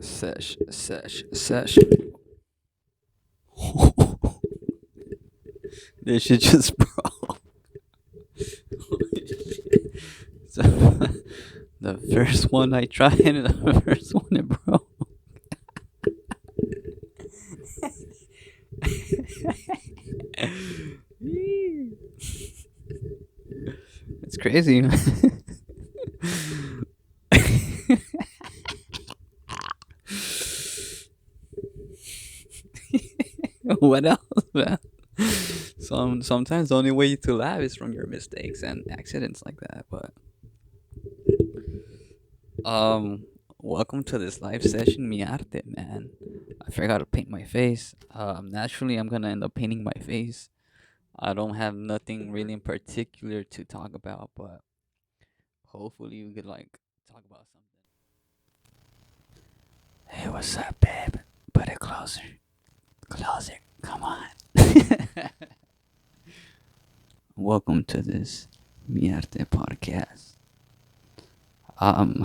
Sesh. This shit just broke. So, the first one I tried, and the first one it broke. It's crazy. What else, man? Sometimes the only way to laugh is from your mistakes and accidents like that. But um, welcome to this live session, mi arte, man. I forgot to paint my face. Naturally, I'm gonna end up painting my face. I don't have nothing really in particular to talk about, but hopefully we could like talk about something. Hey, what's up, babe? Put it closer. Closer. Come on. Welcome to this Mi Arte podcast. Um,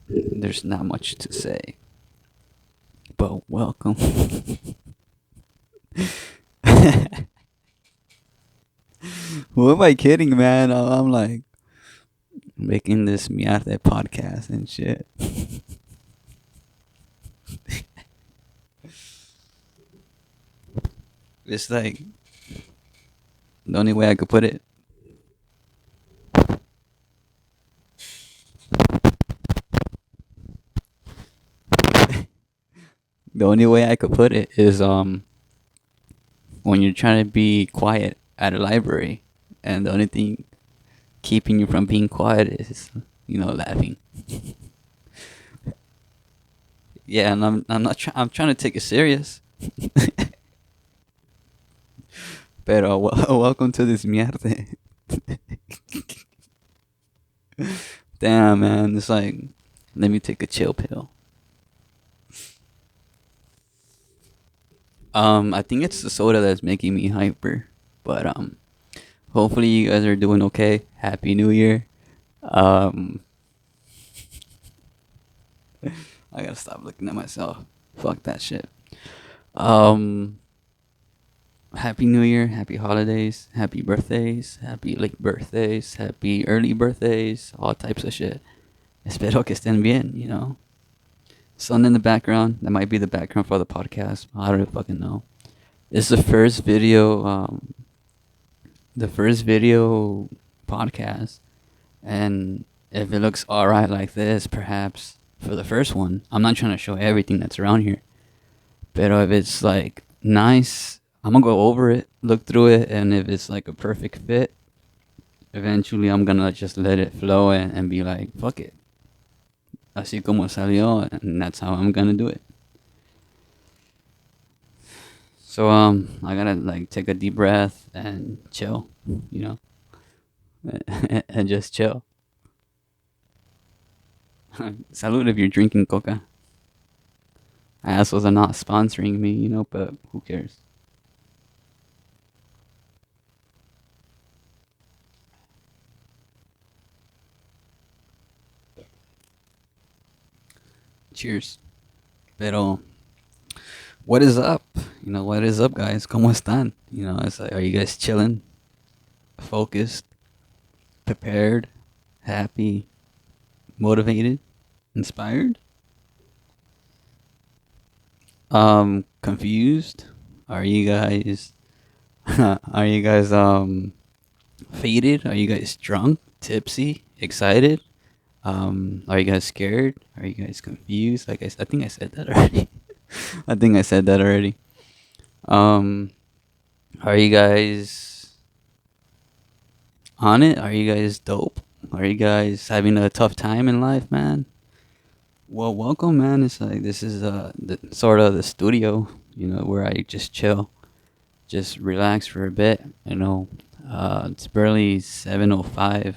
there's not much to say, but welcome. Who am I kidding, man? I'm like making this Mi Arte podcast and shit. It's like the only way I could put it. The only way I could put it is when you're trying to be quiet at a library, and the only thing keeping you from being quiet is laughing. Yeah, and I'm not I'm trying to take it serious. Pero welcome to this mierte. Damn, man, it's like let me take a chill pill. I think it's the soda that's making me hyper, but hopefully you guys are doing okay. Happy New Year. Um, I gotta stop looking at myself. Fuck that shit. Um, Happy New Year, happy holidays, happy birthdays, happy late birthdays, happy early birthdays, all types of shit. Espero que estén bien. Sun in the background. That might be the background for the podcast. I don't fucking know. It's the first video podcast, and if it looks alright like this, perhaps for the first one, I'm not trying to show everything that's around here. But if it's like nice, I'm gonna go over it, look through it, and if it's like a perfect fit, eventually I'm gonna just let it flow and be like, fuck it. Así como salió, and that's how I'm gonna do it. So I gotta like take a deep breath and chill, you know, and just chill. Salute if you're drinking coca. Assholes are not sponsoring me, but who cares? Cheers. Pero what is up? What is up, guys? ¿Cómo están? It's like, are you guys chilling, focused, prepared, happy, motivated, inspired? Confused? Are you guys are you guys faded? Are you guys drunk, tipsy, excited? Are you guys scared? Are you guys confused? I think I said that already. I think I said that already. Um, are you guys on it? Are you guys dope? Are you guys having a tough time in life, man? Well, welcome, man. It's like this is sort of the studio, where I just chill, just relax for a bit. It's barely 7:05,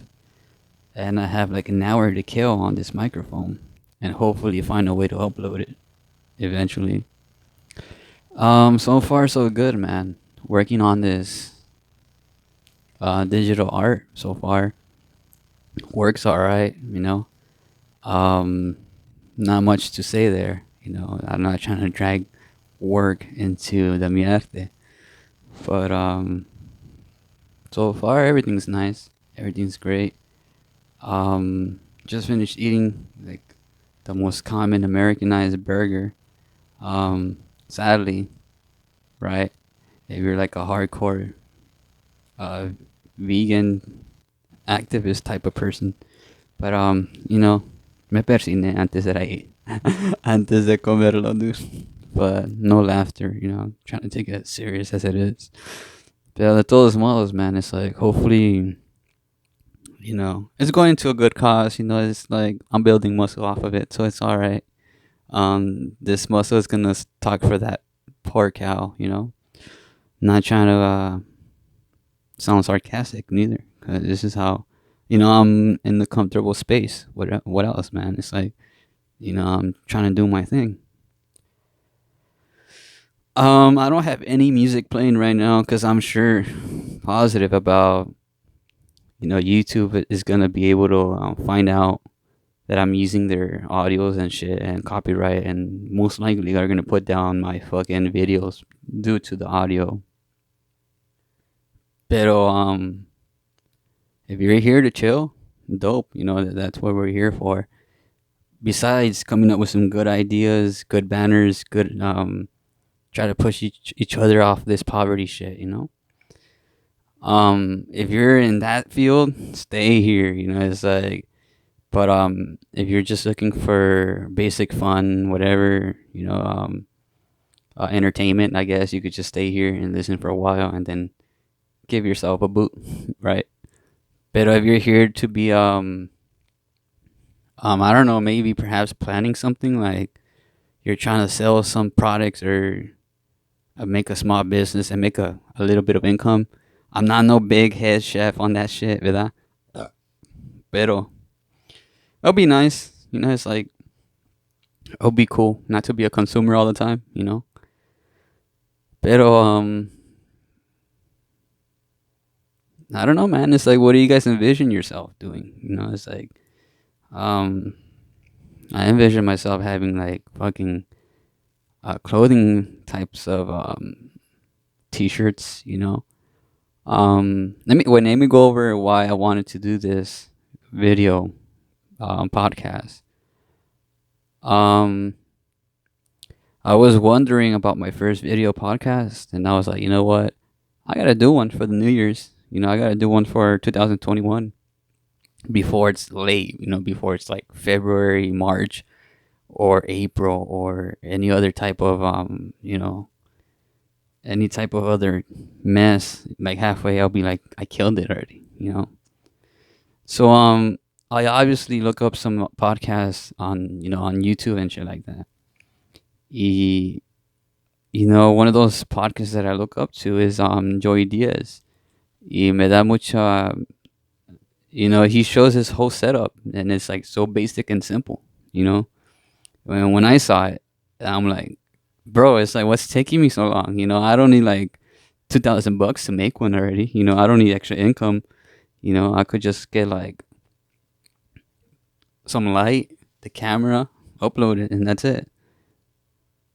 and I have like an hour to kill on this microphone, and hopefully find a way to upload it eventually. So far so good, man. Working on this digital art so far. Work's all right, you know. Um, Not much to say there. You know, I'm not trying to drag work into the mi arte, but so far everything's nice. Everything's great. Just finished eating like the most common Americanized burger. Sadly, right? If you're like a hardcore uh vegan activist type of person, but me persiné antes de ir, antes de comerlo, dude. But no laughter, trying to take it as serious as it is. But de todos modos, man, it's like hopefully, it's going to a good cause. It's like I'm building muscle off of it, so it's all right. This muscle is gonna talk for that poor cow. Not trying to sound sarcastic neither, cause this is how, I'm in the comfortable space. What else, man? It's like, I'm trying to do my thing. I don't have any music playing right now because I'm sure positive about YouTube is gonna be able to find out that I'm using their audios and shit and copyright, and most likely are gonna put down my fucking videos due to the audio. Pero if you're here to chill, dope. That's what we're here for. Besides coming up with some good ideas, good banners, good try to push each other off this poverty shit. If you're in that field, stay here. It's like, but if you're just looking for basic fun, whatever, entertainment, I guess you could just stay here and listen for a while and then give yourself a boot, right? But if you're here to be I don't know, maybe perhaps planning something like you're trying to sell some products or make a small business and make a little bit of income. I'm not no big head chef on that shit, ¿verdad? Pero it'll be nice. It's like it'll be cool not to be a consumer all the time. Pero I don't know, man. It's like, what do you guys envision yourself doing? It's like um I envision myself having like fucking clothing types of t-shirts. Let me go over why I wanted to do this video podcast. Um, I was wondering about my first video podcast, and I was like, you know what? I gotta do one for the New Year's. I gotta do one for 2021 before it's late. Before it's like February, March, or April, or any other type of any type of other mess. Like halfway, I'll be like, I killed it already. So I obviously look up some podcasts on YouTube and shit like that. Y, one of those podcasts that I look up to is Joey Diaz. Y me da mucha, he shows his whole setup and it's like so basic and simple. When I saw it, I'm like, bro, it's like, what's taking me so long? I don't need like $2,000 to make one already. I don't need extra income. I could just get like some light, the camera, upload it, and that's it.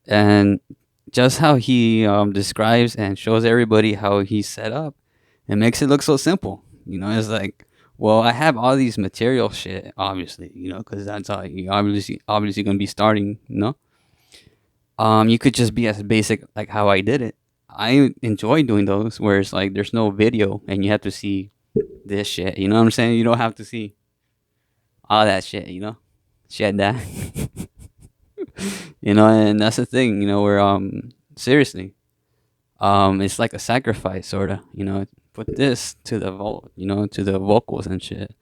And just how he describes and shows everybody how he's set up, it makes it look so simple. It's like, well, I have all these material shit, obviously, because that's how you obviously gonna be starting. You could just be as basic like how I did it. I enjoy doing those where it's like there's no video and you have to see this shit. You know what I'm saying? You don't have to see all that shit. Shit that. And that's the thing. Where seriously, it's like a sacrifice, sorta. Put this to the to the vocals and shit,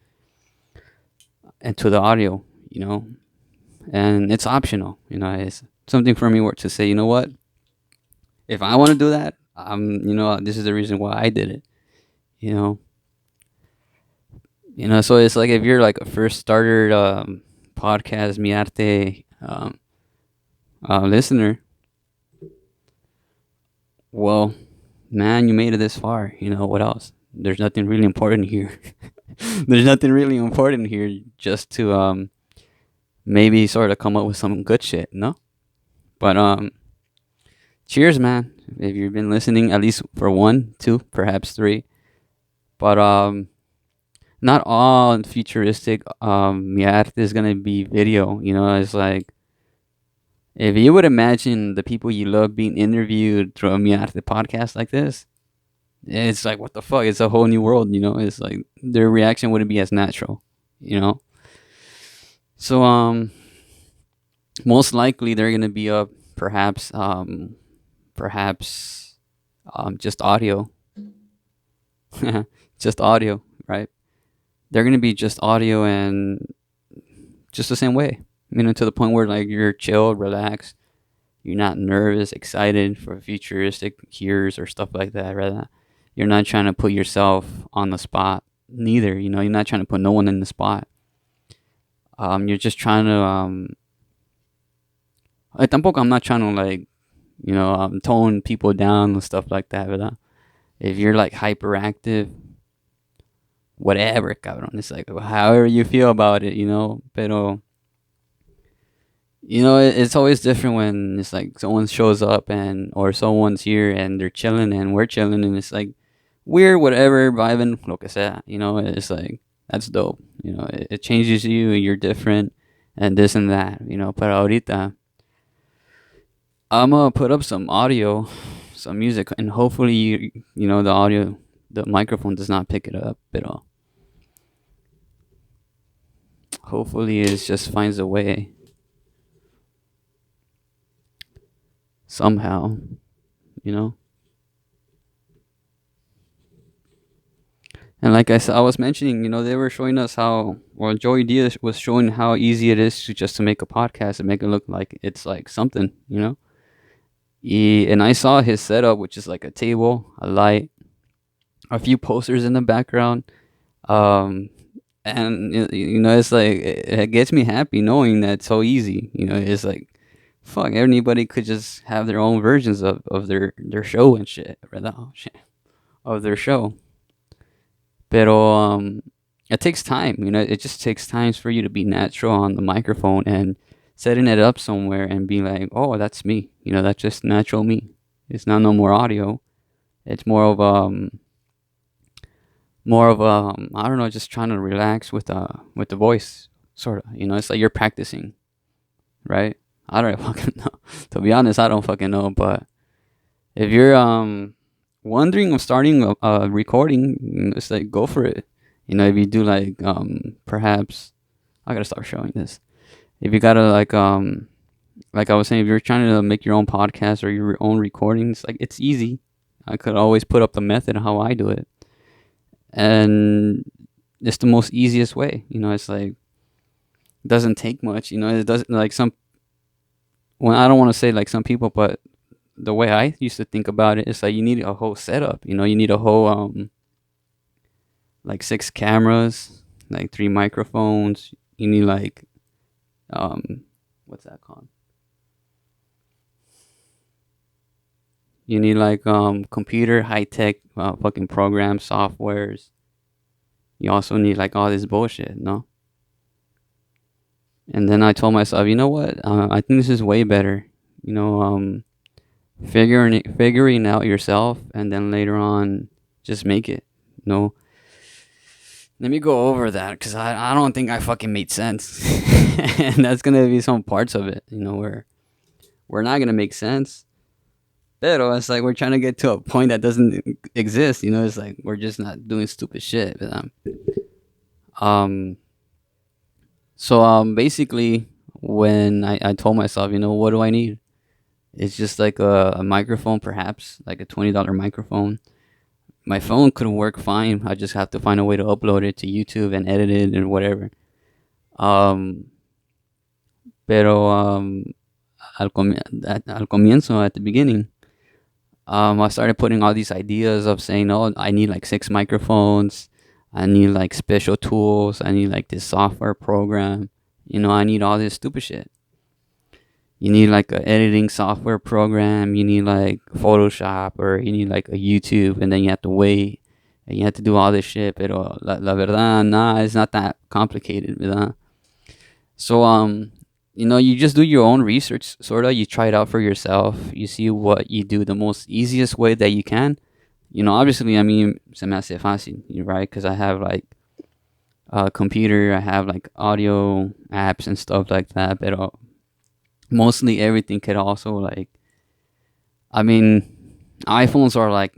and to the audio. And it's optional. It's something for me where to say, you know what, if I want to do that, this is the reason why I did it. You know, So it's like if you're like a first starter podcast Mi Arte listener, well, man, you made it this far. What else? There's nothing really important here. There's nothing really important here, just to maybe sort of come up with some good shit, no? But cheers, man. If you've been listening, at least for one, two, perhaps three. But not all futuristic mi arte is gonna be video. You know, it's like if you would imagine the people you love being interviewed through a mi arte podcast like this, it's like what the fuck? It's a whole new world. You know, it's like their reaction wouldn't be as natural. You know, so most likely they're gonna be up perhaps perhaps just audio, just audio, right? They're gonna be just audio and just the same way. You know, to the point where like you're chill, relaxed, you're not nervous, excited for futuristic hearers or stuff like that. Rather, you're not trying to put yourself on the spot. Neither, you know, you're not trying to put no one in the spot. You're just trying to tampoco I'm not trying to like, you know, tone people down and stuff like that. But if you're like hyperactive, whatever, cabrón, it's like however you feel about it, you know. Pero you know, it's always different when it's like someone shows up and or someone's here and they're chilling and we're chilling and it's like weird, whatever, vibing, lo que sea. You know, it's like that's dope. You know, it changes you. You're different, and this and that. You know, but ahorita I'm gonna put up some audio, some music, and hopefully you know the audio, the microphone does not pick it up at all. Hopefully, it just finds a way somehow. You know. And like I was mentioning, you know, they were showing us how, well, Joey Diaz was showing how easy it is to just to make a podcast and make it look like it's like something, you know. And I saw his setup, which is like a table, a light, a few posters in the background, um, and you know, it's like it gets me happy knowing that it's so easy. You know, it's like, fuck, anybody could just have their own versions of their show and shit, rather, oh, shit, of their show. Pero it takes time, you know. It just takes time for you to be natural on the microphone and setting it up somewhere and being like, oh, that's me. You know, that's just natural me. It's not no more audio. It's more of I don't know, just trying to relax with the voice, sort of. You know, it's like you're practicing, right? I don't fucking know. To be honest, I don't fucking know. But if you're wondering of starting a recording, it's like go for it. You know, if you do like perhaps I gotta start showing this. If you gotta like I was saying, if you're trying to make your own podcast or your own recordings, like it's easy. I could always put up the method of how I do it, and it's the most easiest way. You know, it's like it doesn't take much. You know, it doesn't like some. Well, I don't want to say like some people, but the way I used to think about it is like you need a whole setup. You know, you need a whole like 6 cameras, like 3 microphones. You need like what's that called? You need like computer high tech fucking programs, softwares. You also need like all this bullshit, no? And then I told myself, you know what? I think this is way better. You know, figuring out yourself, and then later on, just make it. You know, let me go over that because I don't think I fucking made sense, and that's gonna be some parts of it. You know, where we're not gonna make sense. Pero it's like we're trying to get to a point that doesn't exist. You know, it's like we're just not doing stupid shit. But, um, so basically, when I told myself, you know, what do I need? It's just like a microphone, perhaps like a $20 microphone. My phone could work fine. I just have to find a way to upload it to YouTube and edit it and whatever. Um, pero al comienzo, at the beginning, I started putting all these ideas of saying, oh, I need like 6 microphones. I need like special tools. I need like this software program. You know, I need all this stupid shit. You need like a editing software program. You need like Photoshop, or you need like a YouTube, and then you have to wait. and you have to do all this shit. Pero la verdad, nah, it's not that complicated, ¿verdad? So you just do your own research, sort of. You try it out for yourself. You see what you do the most easiest way that you can. Obviously, I mean, se me hace fácil, right? Because I have like a computer, I have like audio apps and stuff like that. But mostly everything could also like, I mean, iPhones are like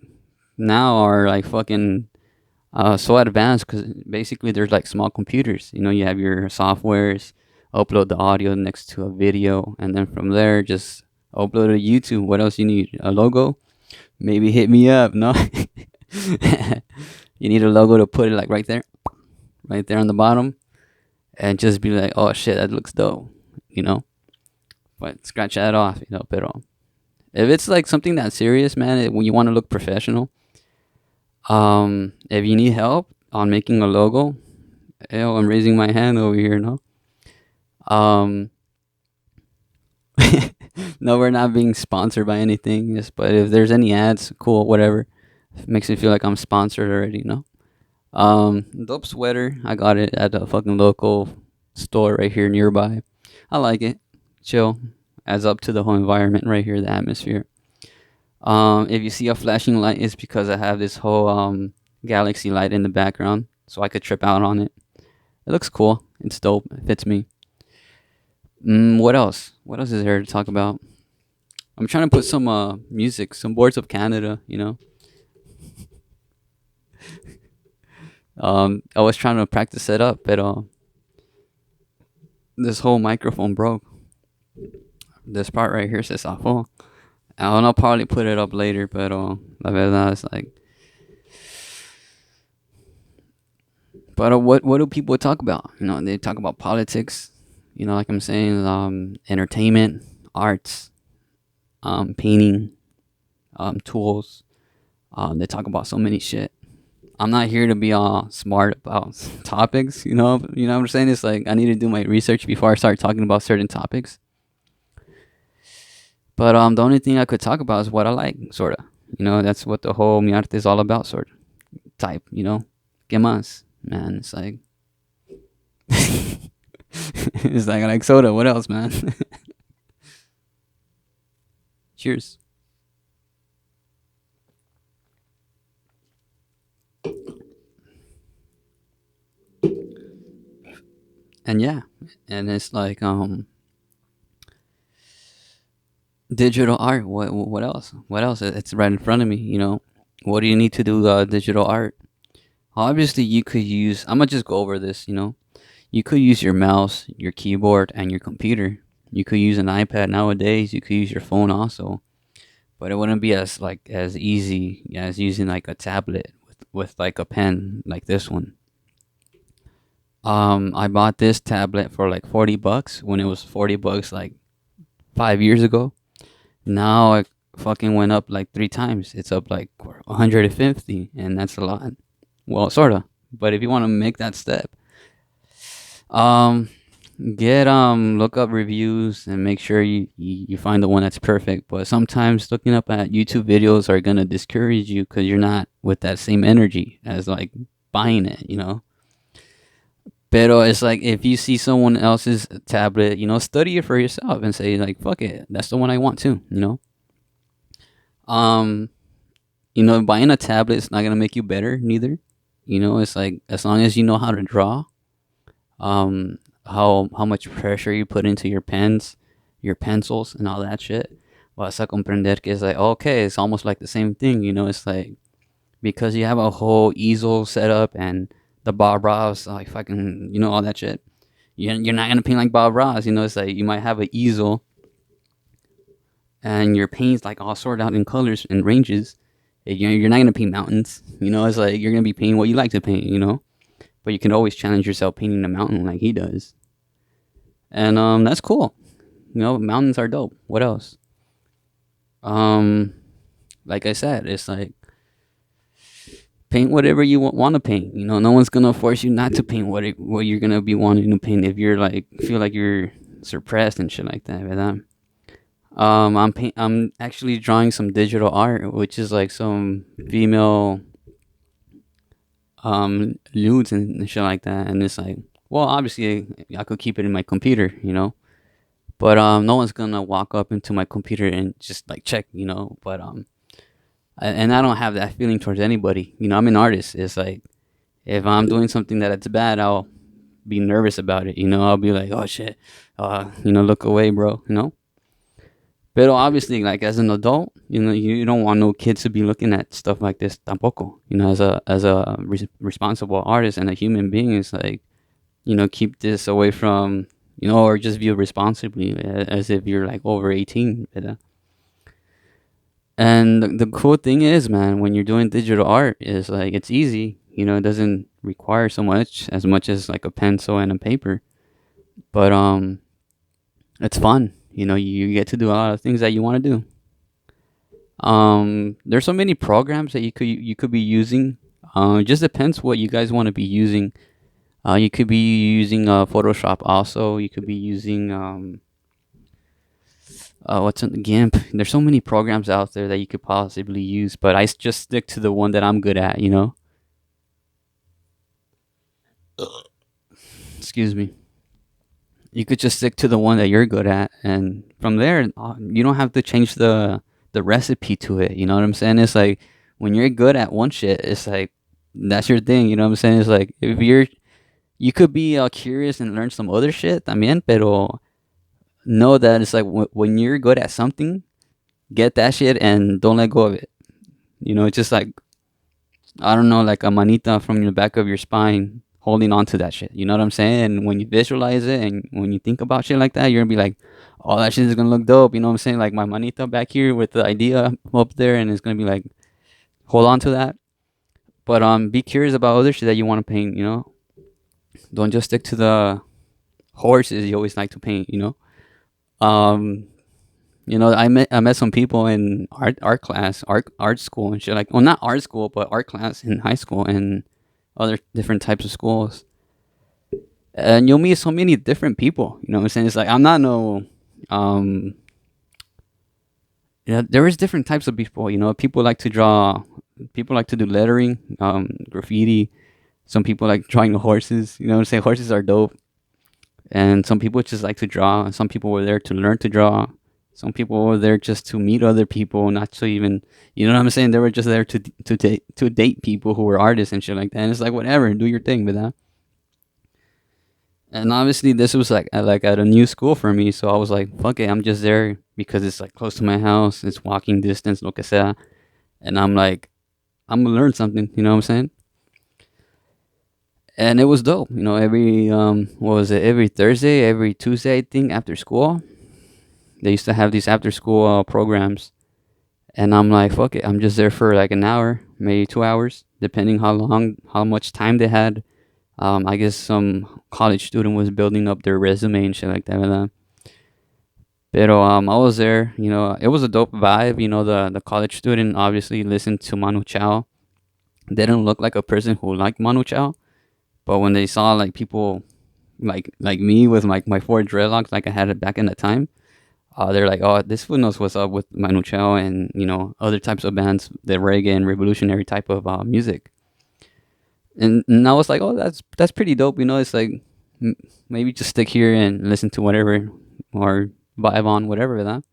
now are like fucking so advanced because basically there's like small computers. You have your softwares, upload the audio next to a video, and then from there just upload to YouTube. What else you need? A logo? Maybe hit me up. No, you need a logo to put it like right there on the bottom, and just be like, oh shit, that looks dope. You know, but scratch that off. But if it's like something that serious, man, when you want to look professional, if you need help on making a logo, I'm raising my hand over here. No, um, no, we're not being sponsored by anything. Yes, but if there's any ads, cool, whatever. It makes me feel like I'm sponsored already. No. Dope sweater. I got it at a fucking local store right here nearby. I like it. Chill. Adds up to the whole environment right here, the atmosphere. If you see a flashing light, it's because I have this whole galaxy light in the background, so I could trip out on it. It looks cool. It's dope. It fits me. What else? What else is there to talk about? I'm trying to put some music, some boards of Canada. I was trying to practice it up, but this whole microphone broke. This part right here says "afo." I'll probably put it up later, but la verdad is like. But what do people talk about? They talk about politics. Like I'm saying, entertainment, arts, painting, tools. They talk about so many shit. I'm not here to be all smart about topics. You know what I'm saying? It's like I need to do my research before I start talking about certain topics. But the only thing I could talk about is what I like, sorta. That's what the whole mi arte is all about, sort of. Type. ¿Qué más? Man, it's like it's like I like soda. What else, man? Cheers. And yeah, and it's like digital art. What else? What else? It's right in front of me. What do you need to do digital art? Obviously, you could use. I'm gonna just go over this. You could use your mouse, your keyboard, and your computer. You could use an iPad nowadays. You could use your phone also, but it wouldn't be as easy as using like a tablet with like a pen like this one. I bought this tablet for like $40 when it was $40 like 5 years ago. Now it fucking went up like three times. It's up like 150, and that's a lot. Well, sorta. But if you want to make that step, um, get look up reviews and make sure you find the one that's perfect. But sometimes looking up at YouTube videos are gonna discourage you because you're not with that same energy as like buying it. Pero it's like if you see someone else's tablet, study it for yourself and say like, fuck it, that's the one I want too. Um, buying a tablet is not gonna make you better neither. It's like as long as you know how to draw, how much pressure you put into your pens, your pencils, and all that shit. Vas a comprender que it's like okay, it's almost like the same thing. It's like because you have a whole easel set up and the Bob Ross, like fucking, all that shit. You're not gonna paint like Bob Ross. It's like you might have an easel and your paint's like all sorted out in colors and ranges. You're not gonna paint mountains. It's like you're gonna be painting what you like to paint. But you can always challenge yourself painting a mountain like he does, and that's cool. Mountains are dope. What else? Um, like I said, it's like paint whatever you want to paint. No one's gonna force you not to paint what you're gonna be wanting to paint if you're like feel like you're suppressed and shit like that. Right? I'm actually drawing some digital art, which is like some female nudes and shit like that. And it's like, well, obviously I could keep it in my computer, but no one's gonna walk up into my computer and just like check, but and I don't have that feeling towards anybody. I'm an artist. It's like if I'm doing something that's bad, I'll be nervous about it. I'll be like, oh shit, look away, bro. But obviously, like as an adult, you don't want no kids to be looking at stuff like this tampoco. As a responsible artist and a human being, it's like, keep this away from, or just view responsibly as if you're like over 18. And the cool thing is, man, when you're doing digital art, is like it's easy. It doesn't require so much as much as like a pencil and a paper. But it's fun. You get to do a lot of things that you want to do. There's so many programs that you could be using. It just depends what you guys want to be using. You could be using Photoshop also. You could be using what's in the GIMP. There's so many programs out there that you could possibly use, but just stick to the one that I'm good at. Excuse me. You could just stick to the one that you're good at, and from there, you don't have to change the recipe to it. You know what I'm saying? It's like when you're good at one shit, it's like that's your thing. You know what I'm saying? It's like if you could be curious and learn some other shit también, pero know that it's like when you're good at something, get that shit and don't let go of it. It's just like, I don't know, like a manita from the back of your spine holding on to that shit. You know what I'm saying? And when you visualize it and when you think about shit like that, you're gonna be like, oh, that shit is gonna look dope. You know what I'm saying? Like my manita back here with the idea up there, and it's gonna be like, hold on to that. But be curious about other shit that you want to paint. Don't just stick to the horses you always like to paint. Um, I met some people in art class, art school and shit, like, well, not art school but art class in high school and other different types of schools, and you'll meet so many different people. You know what I'm saying? It's like I'm not no um yeah, there is different types of people. People like to draw, people like to do lettering, graffiti. Some people like drawing the horses. You know what I'm saying? Horses are dope. And some people just like to draw. Some people were there to learn to draw. Some people were there just to meet other people, not to even, you know what I'm saying? They were just there to date people who were artists and shit like that. And it's like whatever, do your thing with that. And obviously, this was like at a new school for me, so I was like, fuck it, I'm just there because it's like close to my house. It's walking distance, lo que sea. And I'm like, I'm gonna learn something. You know what I'm saying? And it was dope. Every what was it? Every Thursday, every Tuesday, I think, after school, they used to have these after school programs, and I'm like, fuck it, I'm just there for like an hour, maybe 2 hours, depending how much time they had. I guess some college student was building up their resume and shit like that. Pero I was there. It was a dope vibe. The college student obviously listened to Manu Chao. They didn't look like a person who liked Manu Chao, but when they saw like people like me with like my four dreadlocks like I had it back in the time, they're like, oh, this fool knows what's up with Manu Chao and other types of bands, the reggae and revolutionary type of music. And I was like, oh, that's pretty dope. It's like maybe just stick here and listen to whatever or vibe on whatever that.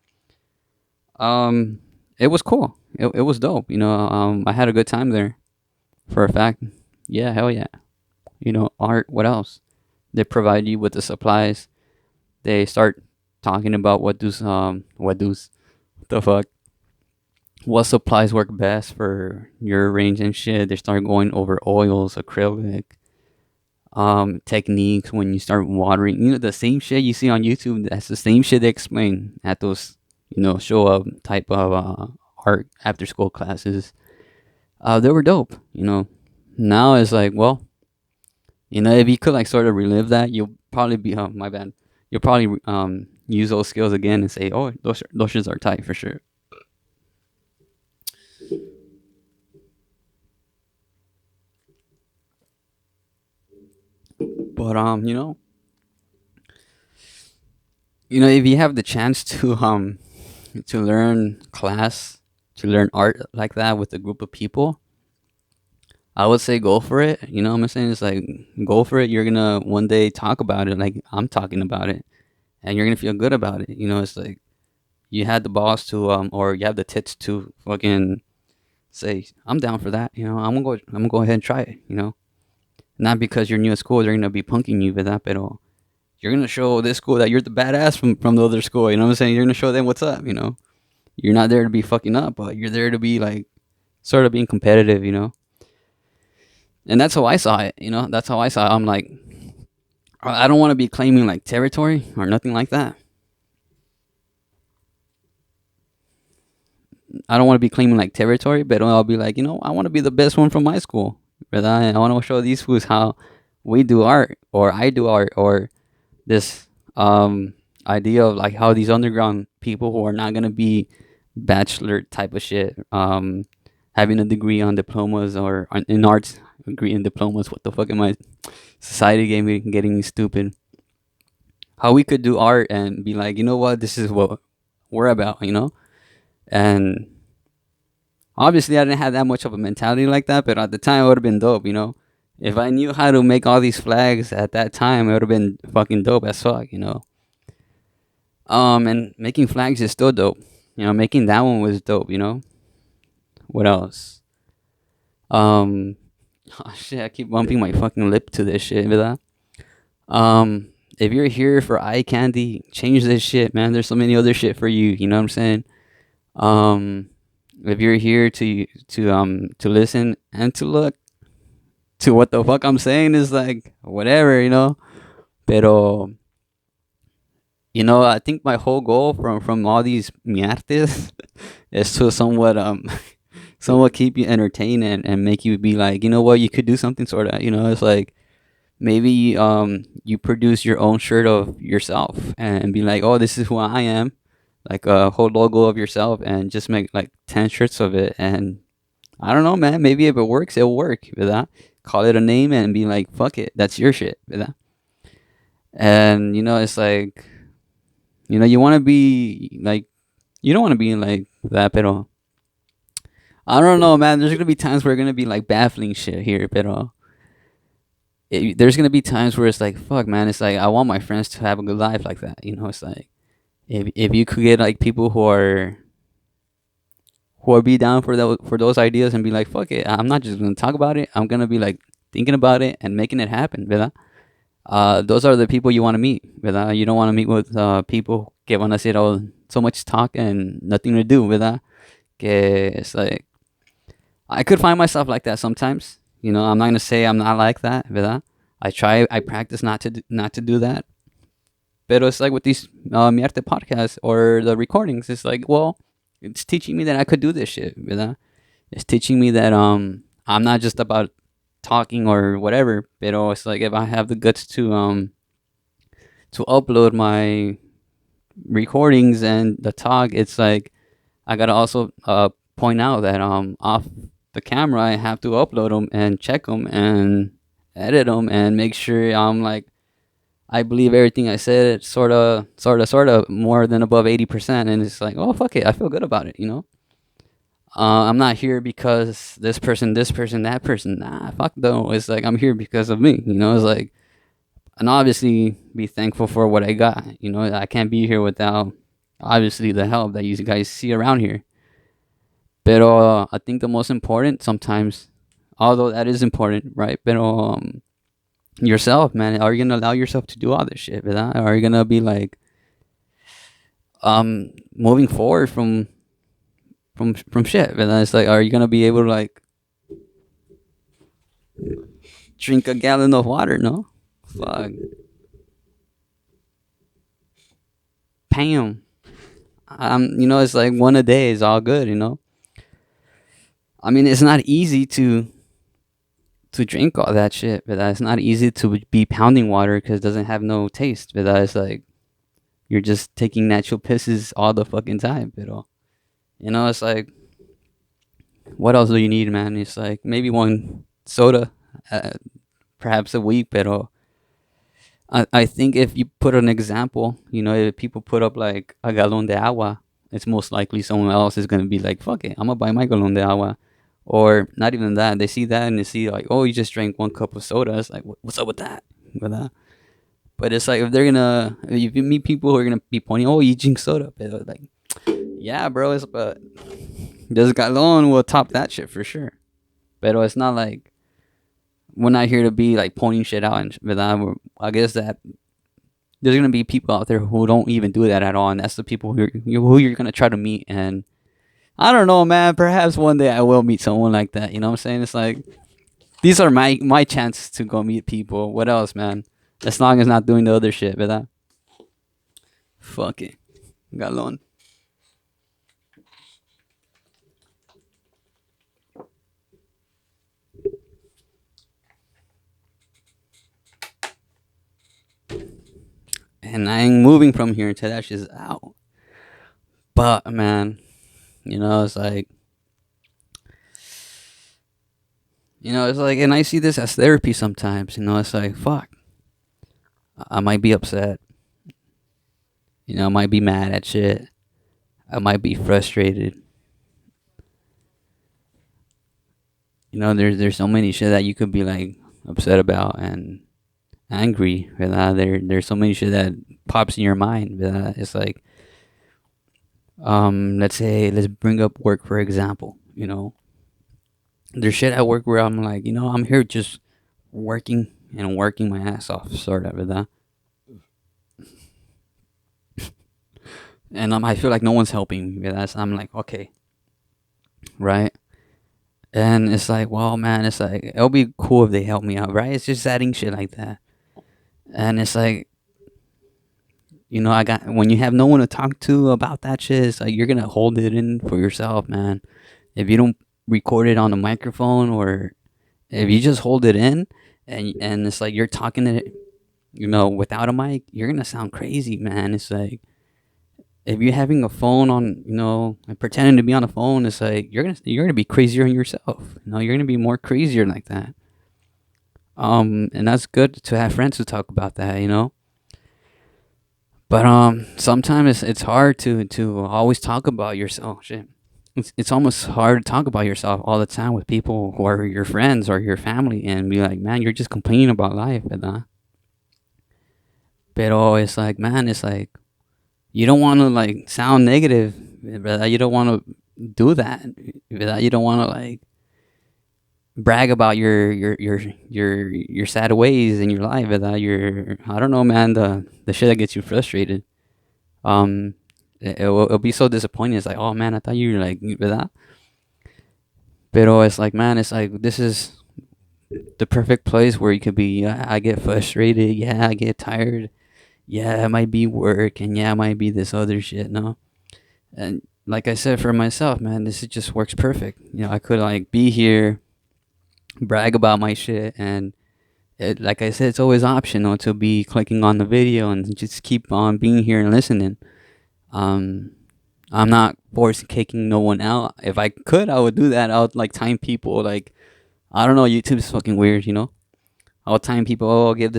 It was cool. It was dope. I had a good time there for a fact. Yeah, hell yeah. Art. What else? They provide you with the supplies. They start talking about what the fuck, what supplies work best for your range and shit. They start going over oils, acrylic, techniques when you start watering. The same shit you see on YouTube. That's the same shit they explain at those, show up type of art after school classes. They were dope. Now it's like, well, if you could like sort of relive that, you'll probably be, my bad. You'll probably use those skills again and say, oh, those shits are tight for sure. But if you have the chance to learn art like that with a group of people, I would say go for it. You know what I'm saying? It's like go for it. You're gonna one day talk about it, like I'm talking about it, and you're gonna feel good about it. You know, it's like you had the balls to or you have the tits to fucking say I'm down for that. You know, I'm gonna go ahead and try it. You know, not because you're new at school, they're gonna be punking you with that, but you're gonna show this school that you're the badass from the other school. You know what I'm saying? You're gonna show them what's up. You know, you're not there to be fucking up, but you're there to be like sort of being competitive. You know, and that's how I saw it. You know, that's how I saw it. I'm like, I don't want to be claiming like territory or nothing like that. I don't want to be claiming like territory, but I'll be like, I want to be the best one from my school. But I want to show these fools how we do art, or I do art, or this idea of like how these underground people who are not gonna be bachelor type of shit, having a degree on diplomas or in arts, degree in diplomas. What the fuck am I? Society gave me getting me stupid. How we could do art and be like, you know what, this is what we're about, and obviously, I didn't have that much of a mentality like that, but at the time, it would have been dope. If I knew how to make all these flags at that time, it would have been fucking dope as fuck. And making flags is still dope. Making that one was dope. What else? Um, oh shit, I keep bumping my fucking lip to this shit, with that. If you're here for eye candy, change this shit, man. There's so many other shit for you. You know what I'm saying? Um, if you're here to listen and to look to what the fuck I'm saying is like whatever. Pero I think my whole goal from all these miartes is to somewhat somewhat keep you entertained and make you be like, you know what, you could do something sort of. It's like maybe you produce your own shirt of yourself and be like, oh, this is who I am, like a whole logo of yourself, and just make like 10 shirts of it. And I don't know, man, maybe if it works, it'll work with that. Call it a name and be like, fuck it, that's your shit with that. And it's like, you want to be like, you don't want to be like that, pero I don't know, man. There's gonna be times where you're gonna be like baffling shit here, pero there's gonna be times where it's like, fuck, man. It's like I want my friends to have a good life like that. It's like if you could get like people who are be down for those ideas and be like, fuck it. I'm not just gonna talk about it. I'm gonna be like thinking about it and making it happen, ¿verdad? Those are the people you want to meet, ¿verdad? You don't want to meet with people que van a hacer so much talk and nothing to do, ¿verdad? Que it's like I could find myself like that sometimes. I'm not gonna say I'm not like that, ¿verdad? I practice not to do that. But it's like with these Mi Arte podcasts or the recordings, it's like, well, it's teaching me that I could do this shit, ¿verdad? It's teaching me that I'm not just about talking or whatever, but it's like if I have the guts to upload my recordings and the talk, it's like I gotta also point out that off the camera I have to upload them and check them and edit them and make sure I'm like I believe everything I said, sort of more than above 80%, and it's like, oh fuck it, I feel good about it. I'm not here because this person, that person. Nah, fuck no. It's like I'm here because of me. It's like, and obviously be thankful for what I got. I can't be here without obviously the help that you guys see around here. But I think the most important sometimes, although that is important, right? But yourself, man. Are you gonna allow yourself to do all this shit? ¿Verdad? Are you gonna be like moving forward from shit? ¿Verdad? It's like, are you gonna be able to like drink a gallon of water? No, fuck, Pam. It's like one a day is all good. I mean, it's not easy to drink all that shit, but it's not easy to be pounding water because it doesn't have no taste. But it's like you're just taking natural pisses all the fucking time. But it's like, what else do you need, man? It's like maybe one soda, uh, perhaps a week. But I think if you put an example, if people put up like a gallon de agua, it's most likely someone else is gonna be like, fuck it, I'm gonna buy my gallon de agua. Or not even that. They see that and they see like, oh, you just drank 1 cup of soda. It's like, what's up with that? With that. But it's like if you meet people who are gonna be pointing, oh, you drink soda, but like, yeah, bro, it's but this galon will top that shit for sure. But it's not like we're not here to be like pointing shit out and but I guess that there's gonna be people out there who don't even do that at all, and that's the people who you're gonna try to meet. And I don't know, man. Perhaps one day I will meet someone like that. You know what I'm saying? It's like these are my chances to go meet people. What else, man? As long as not doing the other shit, but fuck it, galon. And I ain't moving from here until that shit's out. But man, it's like it's like, and I see this as therapy sometimes. It's like fuck, I might be upset. I might be mad at shit. I might be frustrated. There's so many shit that you could be like upset about and angry. There's so many shit that pops in your mind. It's like, let's bring up work for example. There's shit at work where I'm like, I'm here just working and working my ass off, sort of, that. And I feel like no one's helping me. I'm like, okay, right. And it's like, well, man, it's like it'll be cool if they help me out, right? It's just adding shit like that. And it's like, I got when you have no one to talk to about that shit, it's like you're gonna hold it in for yourself, man. If you don't record it on the microphone, or if you just hold it in, and it's like you're talking to it, without a mic, you're gonna sound crazy, man. It's like if you're having a phone on, and pretending to be on a phone, it's like you're gonna be crazier on yourself. You're gonna be more crazier like that. And that's good to have friends to talk about that. But sometimes it's hard to always talk about yourself. Shit, it's almost hard to talk about yourself all the time with people who are your friends or your family, and be like, man, you're just complaining about life, ¿verdad? Pero it's like, man, it's like you don't want to like sound negative, ¿verdad? You don't want to do that, ¿verdad? You don't want to like brag about your sad ways in your life, ¿verdad? I don't know, man, the shit that gets you frustrated. Um, it'll be so disappointing. It's like, oh man, I thought you were like, ¿verdad? Pero it's like, man, it's like this is the perfect place where you could be. Yeah, I get frustrated. Yeah, I get tired. Yeah, it might be work, and yeah, it might be this other shit. No, and like I said for myself, man, this just works perfect. I could like be here, brag about my shit, and like I said, it's always optional to be clicking on the video and just keep on being here and listening. Um, I'm not force kicking no one out. If I could, I would do that. I would like time people. Like I don't know, YouTube's fucking weird. I'll time people. Oh, I'll give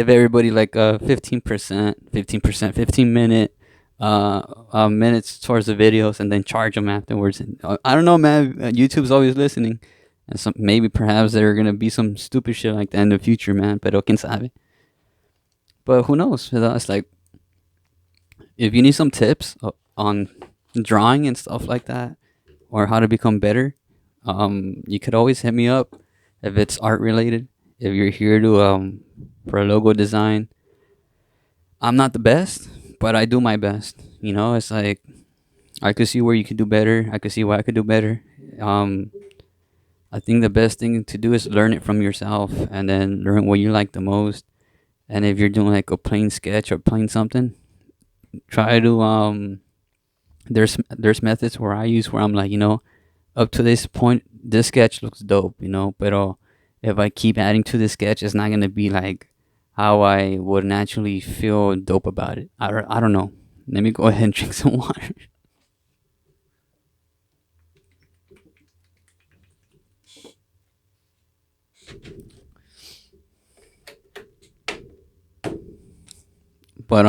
everybody like 15%, 15%, 15 minute minutes towards the videos, and then charge them afterwards. And I don't know, man. YouTube's always listening, and maybe perhaps there are gonna be some stupid shit like that in the future, man. Pero quién sabe. But who knows? It's like if you need some tips on drawing and stuff like that, or how to become better, you could always hit me up if it's art related. If you're here to for a logo design, I'm not the best, but I do my best. It's like I could see where you could do better. I could see why I could do better. Um, I think the best thing to do is learn it from yourself, and then learn what you like the most. And if you're doing like a plain sketch or plain something, try to there's methods where I use where I'm like, up to this point, this sketch looks dope, but if I keep adding to the sketch, it's not gonna be like how I would naturally feel dope about it. I don't know. Let me go ahead and drink some water. But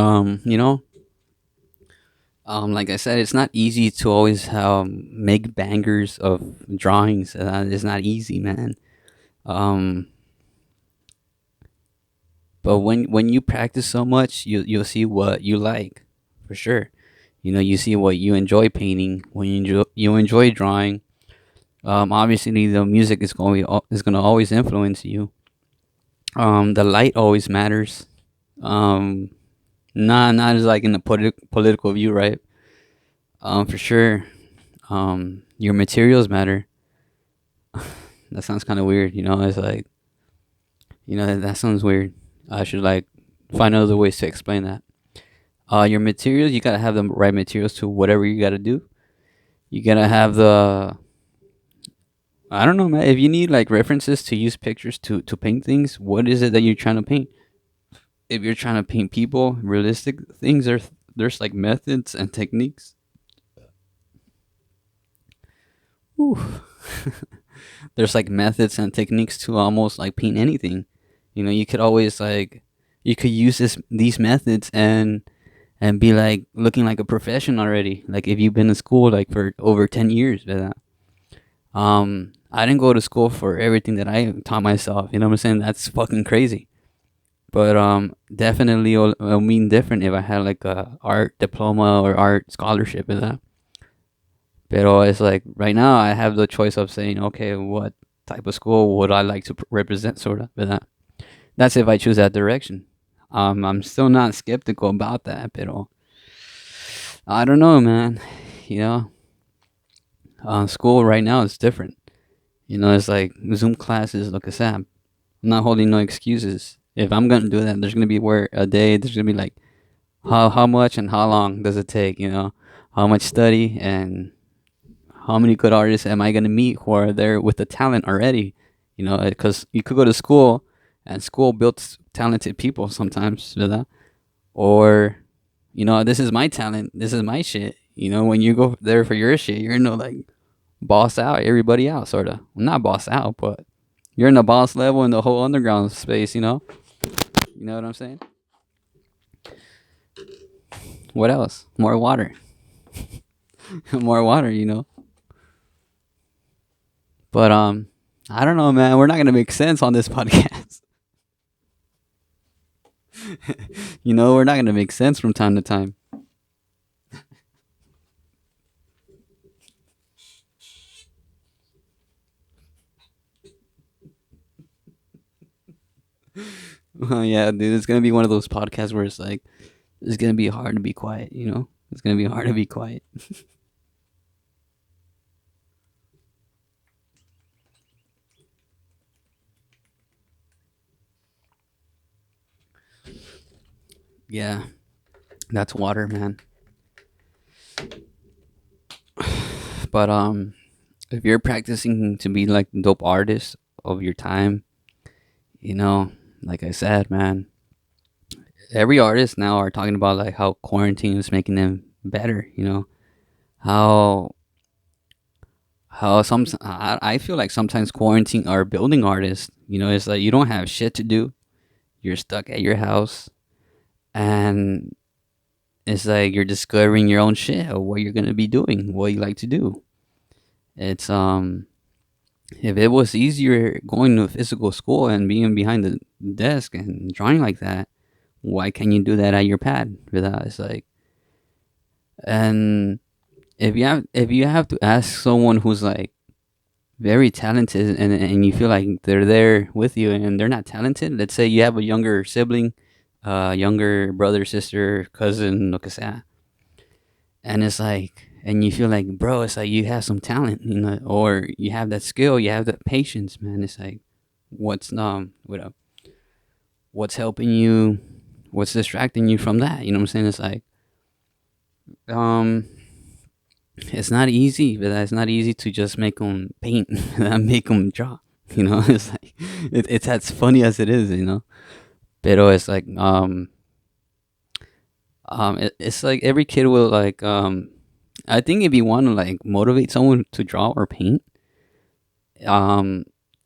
Like I said, it's not easy to always make bangers of drawings. It's not easy, man. Um, but when you practice so much, you'll see what you like, for sure. You know, you see what you enjoy painting, when you enjoy drawing. Obviously, the music is going to always influence you. The light always matters. Um, not as like in the political view, right? For sure. Your materials matter. That sounds kind of weird, you know. It's like, that sounds weird. I should like find other ways to explain that. Your materials, you gotta have the right materials to whatever you gotta do. You gotta have the, I don't know, man. If you need like references to use pictures to paint things, what is it that you're trying to paint? If you're trying to paint people, realistic things, there's like methods and techniques. Whew. There's like methods and techniques to almost like paint anything. You know, you could always like, you could use these methods and be like looking like a professional already. Like if you've been in school like for over 10 years, ¿verdad? I didn't go to school for everything that I taught myself. You know what I'm saying? That's fucking crazy. But definitely it'll mean different if I had like a art diploma or art scholarship, ¿verdad? Pero it's like right now I have the choice of saying, okay, what type of school would I like to represent, sort of, ¿verdad? That's if I choose that direction. I'm still not skeptical about that, pero I don't know, man. You know, school right now is different. You know, it's like Zoom classes, look at that. I'm not holding no excuses. If I'm gonna do that, there's gonna be where a day. There's gonna be like how much and how long does it take? You know, how much study and how many good artists am I gonna meet who are there with the talent already? You know, because you could go to school and school builds talented people sometimes, ¿verdad? Or, this is my talent. This is my shit. You know, when you go there for your shit, you're gonna like boss out everybody out, sort of. Well, not boss out, but you're in the boss level in the whole underground space. You know what I'm saying? What else? More water, more water. But I don't know, man. We're not gonna make sense on this podcast. We're not gonna make sense from time to time. Yeah, dude, it's gonna be one of those podcasts where it's like it's gonna be hard to be quiet. It's gonna be hard to be quiet. Yeah, that's water, man. But if you're practicing to be like the dope artist of your time, you know, like I said, man, every artist now are talking about like how quarantine is making them better. How I feel like sometimes quarantine are building artists. It's like you don't have shit to do. You're stuck at your house, and it's like you're discovering your own shit of what you're gonna be doing, what you like to do. It's if it was easier going to physical school and being behind the desk and drawing like that, why can't you do that at your pad? Without it's like, and if you have to ask someone who's like very talented and you feel like they're there with you and they're not talented. Let's say you have a younger sibling, younger brother, sister, cousin, lo que sea, and it's like, and you feel like, bro, it's like you have some talent, or you have that skill, you have that patience, man. It's like, what up? What's helping you? What's distracting you from that? You know what I'm saying? It's like, um, it's not easy, but it's not easy to just make them paint and make them draw. It's like it's as funny as it is. Pero it's like it's like every kid will like I think if you want to like motivate someone to draw or paint, um,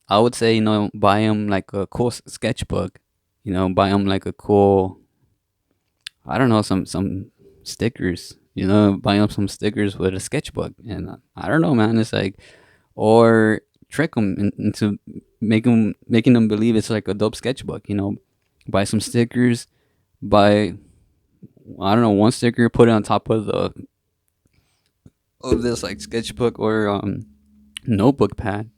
I would say buy them like a cool sketchbook. Buy them like a cool, I don't know, some stickers, buy them some stickers with a sketchbook, and I don't know, man. It's like, or trick them into making them believe it's like a dope sketchbook. Buy some stickers, buy, I don't know, one sticker, put it on top of this like sketchbook or notebook pad,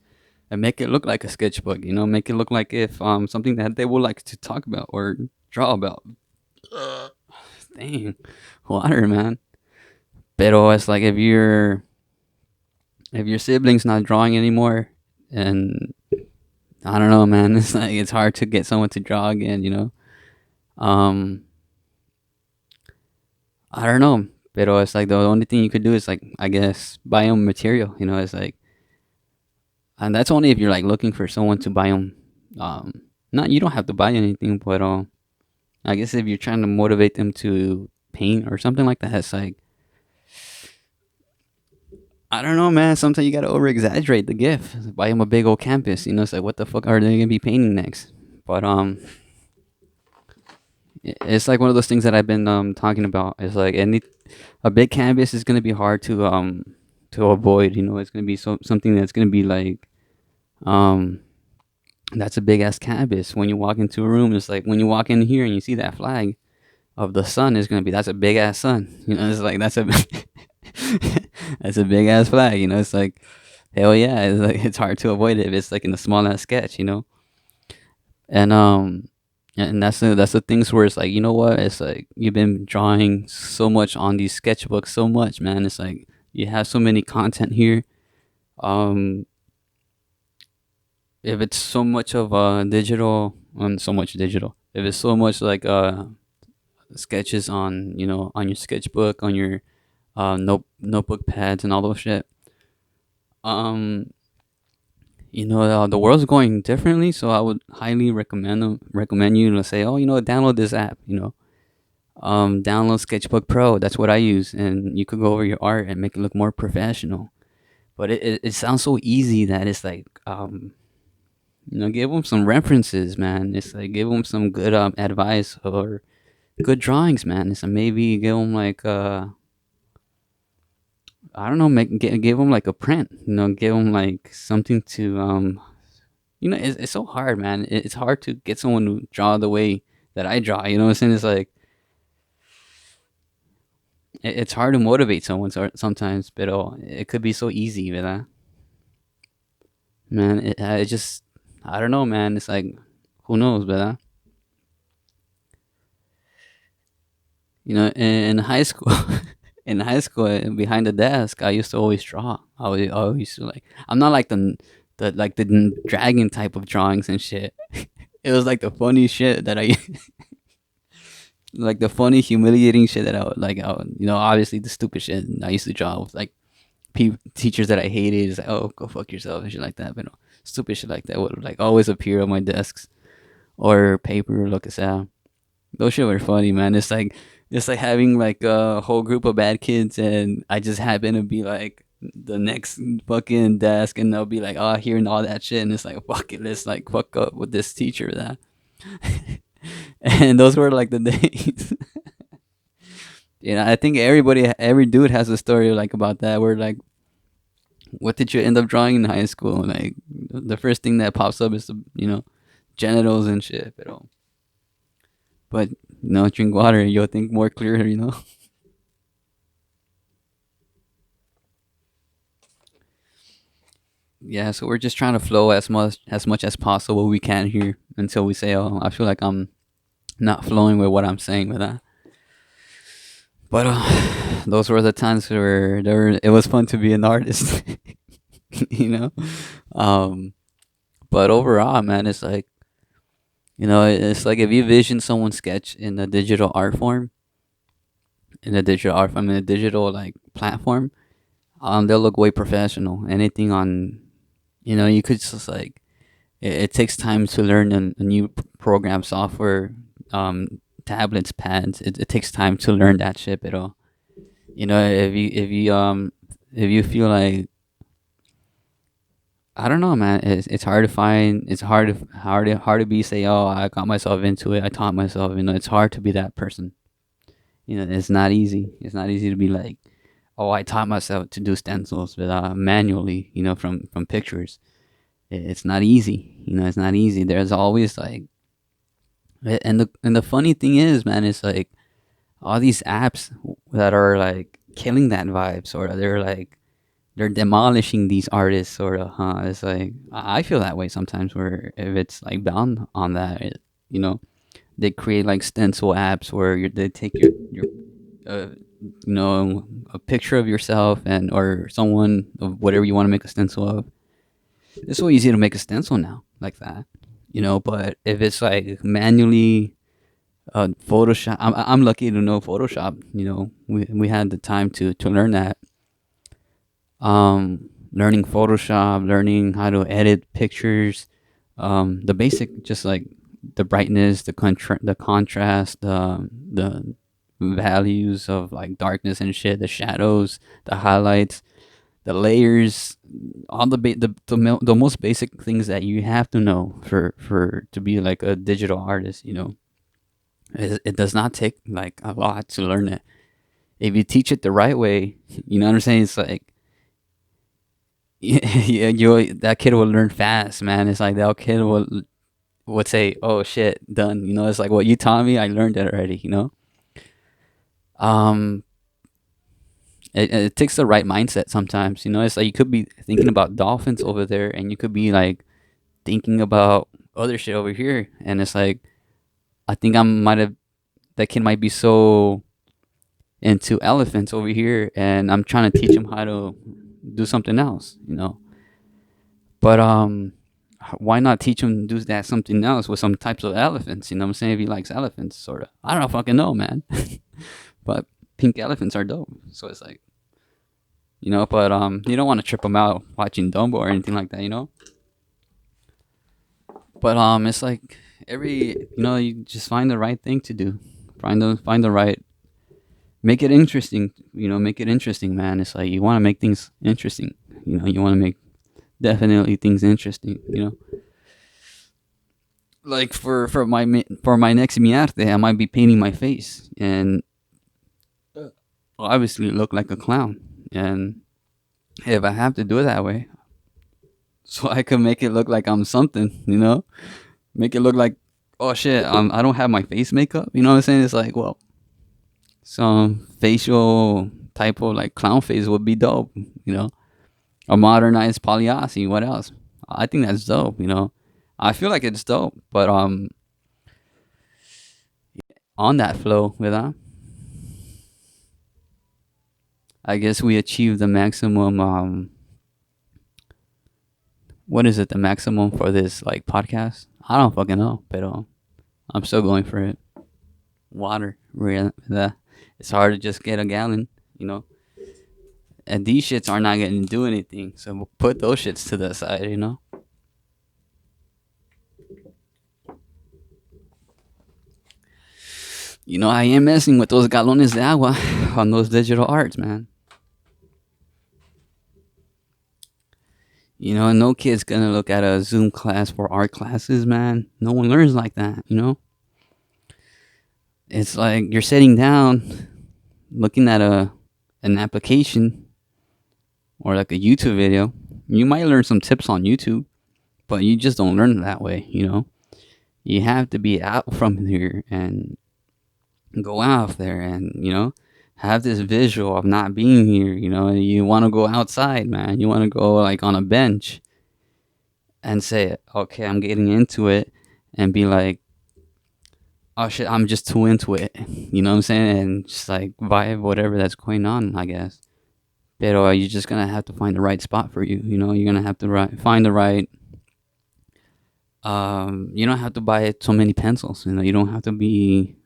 and make it look like a sketchbook. Make it look like if something that they would like to talk about or draw about. Dang, water, man. Pero it's like if your sibling's not drawing anymore, and I don't know, man, it's like it's hard to get someone to draw again. Um, I don't know, pero it's like the only thing you could do is like, I guess, buy them material. It's like, and that's only if you're like looking for someone to buy them. Not, you don't have to buy anything, but I guess if you're trying to motivate them to paint or something like that, it's like, I don't know, man. Sometimes you gotta over exaggerate the gift. Buy them a big old canvas. It's like, what the fuck are they gonna be painting next? But it's like one of those things that I've been talking about. It's like a big canvas is gonna be hard to avoid. It's gonna be something that's gonna be like um that's a big ass canvas. When you walk into a room, it's like when you walk in here and you see that flag of the sun, is gonna be, that's a big ass sun. It's like that's a that's a big ass flag. It's like, hell yeah. It's like it's hard to avoid it if it's like in a small ass sketch. And that's the things where it's like, what, it's like you've been drawing so much on these sketchbooks so much, man. It's like you have so many content here. um if it's so much of digital, so much digital, if it's so much like sketches on your sketchbook, on your notebook pads and all those shit. um the world's going differently, so I would highly recommend you to say, oh, download this app. Download Sketchbook Pro. That's what I use, and you could go over your art and make it look more professional. But it sounds so easy that it's like, give them some references, man. It's like, give them some good advice or good drawings, man. It's maybe give them like I don't know, give them like a print. Give them like something to it's so hard, man. It's hard to get someone to draw the way that I draw. You know what I'm saying? It's like it's hard to motivate someone sometimes, but it could be so easy, ¿verdad? Man, it just, I don't know, man. It's like, who knows, ¿verdad? In high school, in high school, behind the desk, I used to always draw. I always used to like. I'm not like the dragon type of drawings and shit. It was like the funny shit that I like the funny, humiliating shit that I would like. Obviously the stupid shit I used to draw with like teachers that I hated. Is like, oh, go fuck yourself and shit like that. But stupid shit like that would like always appear on my desks or paper. Look at that. Those shit were funny, man. It's like having like a whole group of bad kids, and I just happen to be like the next fucking desk, and they'll be like, oh, hearing all that shit, and it's like, fuck it, let's like fuck up with this teacher that. And those were like the days. I think every dude has a story like about that. Where like, what did you end up drawing in high school? Like, the first thing that pops up is the genitals and shit. But drink water, you'll think more clearer. Yeah, so we're just trying to flow as much as possible we can here until we say, oh, I feel like I'm not flowing with what I'm saying with that. But those were the times where it was fun to be an artist. you know. Um, but overall, man, it's like, it's like if you vision someone's sketch in a digital art form, in a digital like platform, they'll look way professional. Anything on, you could just like, it takes time to learn a new program software, tablets, pads. It takes time to learn that shit. But if you feel like, I don't know, man. It's hard to find. It's hard to be say, oh, I got myself into it. I taught myself. It's hard to be that person. It's not easy. It's not easy to be like, oh, I taught myself to do stencils manually, from pictures. It's not easy. It's not easy. There's always like, and the funny thing is, man, it's like all these apps that are like killing that vibe, sort of. They're demolishing these artists, sort of, huh? It's like I feel that way sometimes, where if it's like bound on that, you know, they create like stencil apps where they take your uh, a picture of yourself and or someone of whatever you want to make a stencil of. It's so easy to make a stencil now like that, But if it's like manually Photoshop, I'm lucky to know Photoshop. We had the time to learn that. Learning Photoshop, learning how to edit pictures, the basic, just like the brightness, the contrast, the values of like darkness and shit, the shadows, the highlights, the layers, all the most basic things that you have to know for to be like a digital artist. It does not take like a lot to learn it if you teach it the right way. You know what I'm saying? It's like yeah, that kid will learn fast, man. It's like that kid would say, "Oh shit, done." It's like what you taught me, I learned it already. Um, it takes the right mindset sometimes. It's like you could be thinking about dolphins over there, and you could be like thinking about other shit over here, and it's like I think I might have that kid might be so into elephants over here, and I'm trying to teach him how to do something else. But why not teach him to do that something else with some types of elephants? You know what I'm saying? If he likes elephants, sort of. I don't fucking know, man. But pink elephants are dope. So it's like, but you don't want to trip them out watching Dumbo or anything like that. But it's like you just find the right thing to do. Find the right, make it interesting. Make it interesting, man. It's like you want to make things interesting. You want to make definitely things interesting. Like for my next mi arte, I might be painting my face and obviously look like a clown. And if I have to do it that way, so I can make it look like I'm something, make it look like, oh shit, I don't have my face makeup. You know what I'm saying? It's like, well, some facial type of like clown face would be dope. A modernized Pagliassi. What else? I think that's dope. I feel like it's dope, but on that flow with that, I guess we achieved the maximum. What is it? The maximum for this like podcast? I don't fucking know, but I'm still going for it. Water, really. It's hard to just get a gallon, you know. And these shits are not going to do anything, so we'll put those shits to the side. I am messing with those galones de agua on those digital arts, man. No kid's gonna look at a Zoom class for art classes, man. No one learns like that. It's like you're sitting down, looking at an application or like a YouTube video. You might learn some tips on YouTube, but you just don't learn that way. You have to be out from here and go out there and have this visual of not being here. You want to go outside, man. You want to go like on a bench and say, okay, I'm getting into it, and be like, oh shit, I'm just too into it. You know what I'm saying? And just like vibe whatever that's going on, I guess. Pero you're just gonna have to find the right spot for you. You're gonna have to find the right. You don't have to buy so many pencils. You don't have to be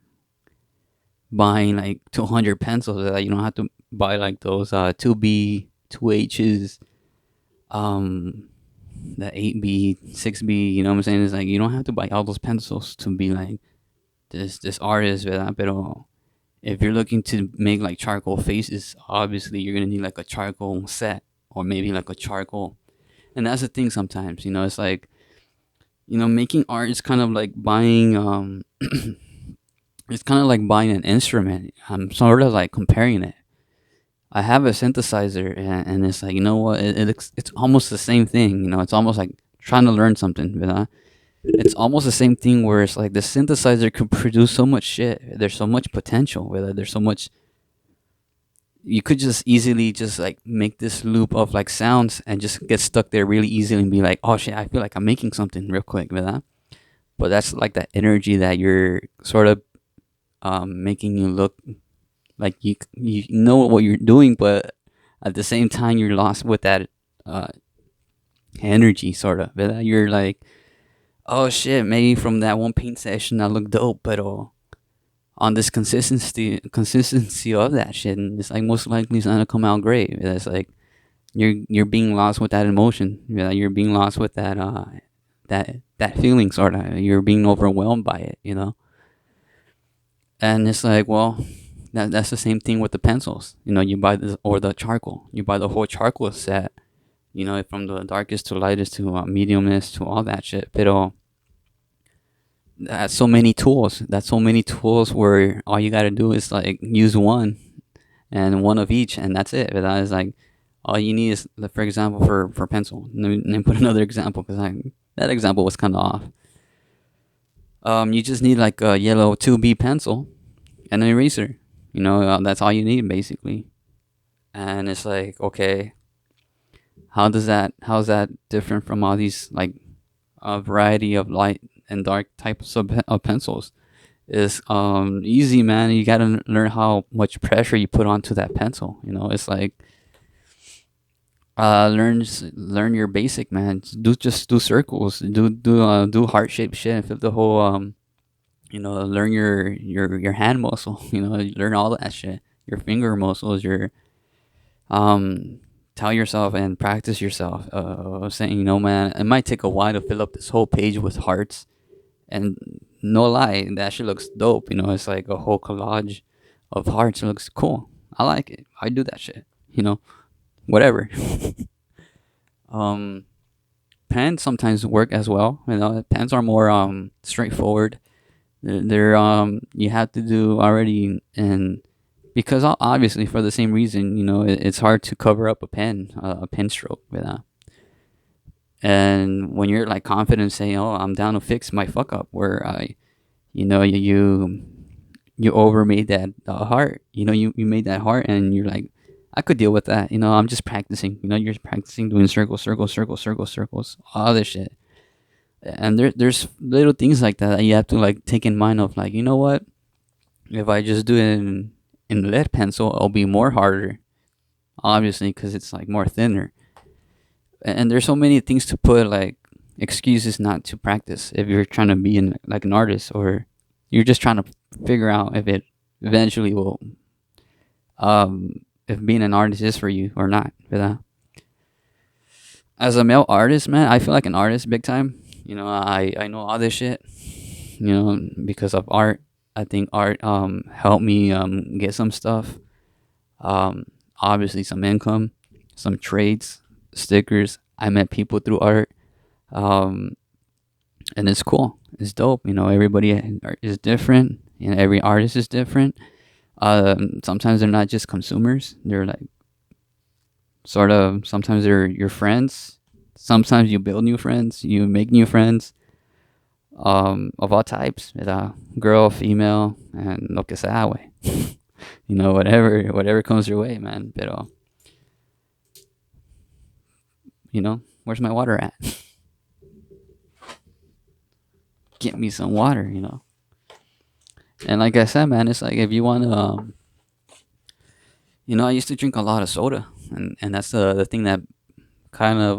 buying like 200 pencils. You don't have to buy like those 2B, 2H's, the 8B, 6B. You know what I'm saying? It's like you don't have to buy all those pencils to be like this artist, ¿verdad? Pero if you're looking to make like charcoal faces, obviously you're gonna need like a charcoal set or maybe like a charcoal. And that's the thing sometimes, it's like, making art is kind of like buying It's kind of like buying an instrument. I'm sort of like comparing it. I have a synthesizer, and it's like, you know what? It's almost the same thing. You know, it's almost like trying to learn something. It's almost the same thing where it's like the synthesizer could produce so much shit. There's so much potential with it. There's so much. You could just easily just like make this loop of like sounds and just get stuck there really easily and be like, oh shit, I feel like I'm making something real quick with that. But that's like that energy that you're sort of making you look like you know what you're doing, but at the same time you're lost with that uh, energy sort of. You're like, oh shit, maybe from that one paint session I look dope, but on this consistency of that shit, and it's like most likely it's not gonna come out great. It's like you're being lost with that emotion. You're being lost with that feeling sort of. You're being overwhelmed by it, you know. And it's like, well, that's the same thing with the pencils. You know, you buy this or the charcoal. You buy the whole charcoal set. You know, from the darkest to lightest to mediumest to all that shit. But that's so many tools. That's so many tools where all you gotta do is like use one and one of each, and that's it. But that is like all you need is, like, for example, for pencil. Let me put another example because that example was kind of off. You just need like a yellow 2B pencil and an eraser. You know, that's all you need basically. And it's like, okay, how's that different from all these like a variety of light and dark types of pencils? Is easy, man. You gotta learn how much pressure you put onto that pencil. You know, it's like learn your basic, man. Just do circles, do heart shaped shit, and flip the whole you know, learn your hand muscle. You know, learn all that shit. Your finger muscles, your tell yourself and practice yourself. Saying, you know, man, it might take a while to fill up this whole page with hearts, and no lie, that shit looks dope. You know, it's like a whole collage of hearts. It looks cool. I like it. I do that shit. You know, whatever. um, Pens sometimes work as well. You know, pens are more straightforward. They're you have to do already, and because obviously for the same reason, you know, it's hard to cover up a pen stroke with that. And when you're like confident saying, "Oh, I'm down to fix my fuck up," where you know, you overmade that heart. You know, you made that heart, and you're like, I could deal with that. You know, I'm just practicing. You know, you're practicing doing circles, circles, circles, circles, circles, all this shit. And there's little things like that you have to like take in mind of like, you know what? If I just do it in lead pencil, it'll be more harder, obviously, because it's like more thinner. And there's so many things to put like excuses not to practice if you're trying to be like an artist, or you're just trying to figure out if it eventually will if being an artist is for you or not. As a male artist, man, I feel like an artist big time. You know, I know all this shit, you know, because of art. I think art helped me get some stuff. Um Obviously some income, some trades, stickers. I met people through art. Um and it's cool. It's dope. You know, everybody is different. You know, every artist is different. Sometimes they're not just consumers. They're like sort of. Sometimes they're your friends. Sometimes you build new friends. You make new friends. Of all types. Girl, female, and lo que sea, way. You know, whatever comes your way, man. Pero, you know, where's my water at? Get me some water, you know. And like I said, man, it's like if you want to, you know, I used to drink a lot of soda, and that's the thing that kind of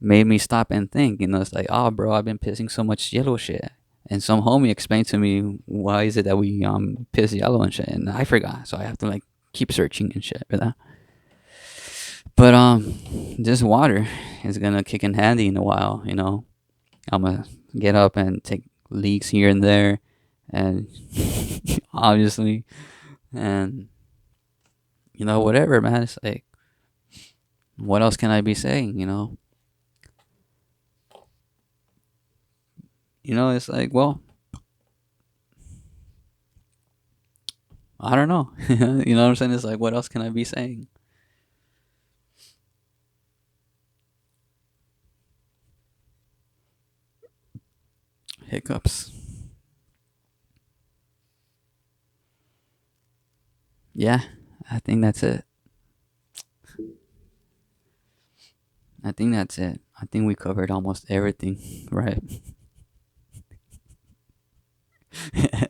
made me stop and think. You know, it's like, oh, bro, I've been pissing so much yellow shit. And some homie explained to me why is it that we piss yellow and shit, and I forgot, so I have to like keep searching and shit for that. But this water is gonna kick in handy in a while. You know, I'm gonna get up and take leaks here and there, and obviously, and you know, whatever, man. It's like, what else can I be saying? You know, it's like, well, I don't know. You know what I'm saying? It's like, what else can I be saying? Hiccups. Yeah, I think that's it. I think that's it. I think we covered almost everything, right?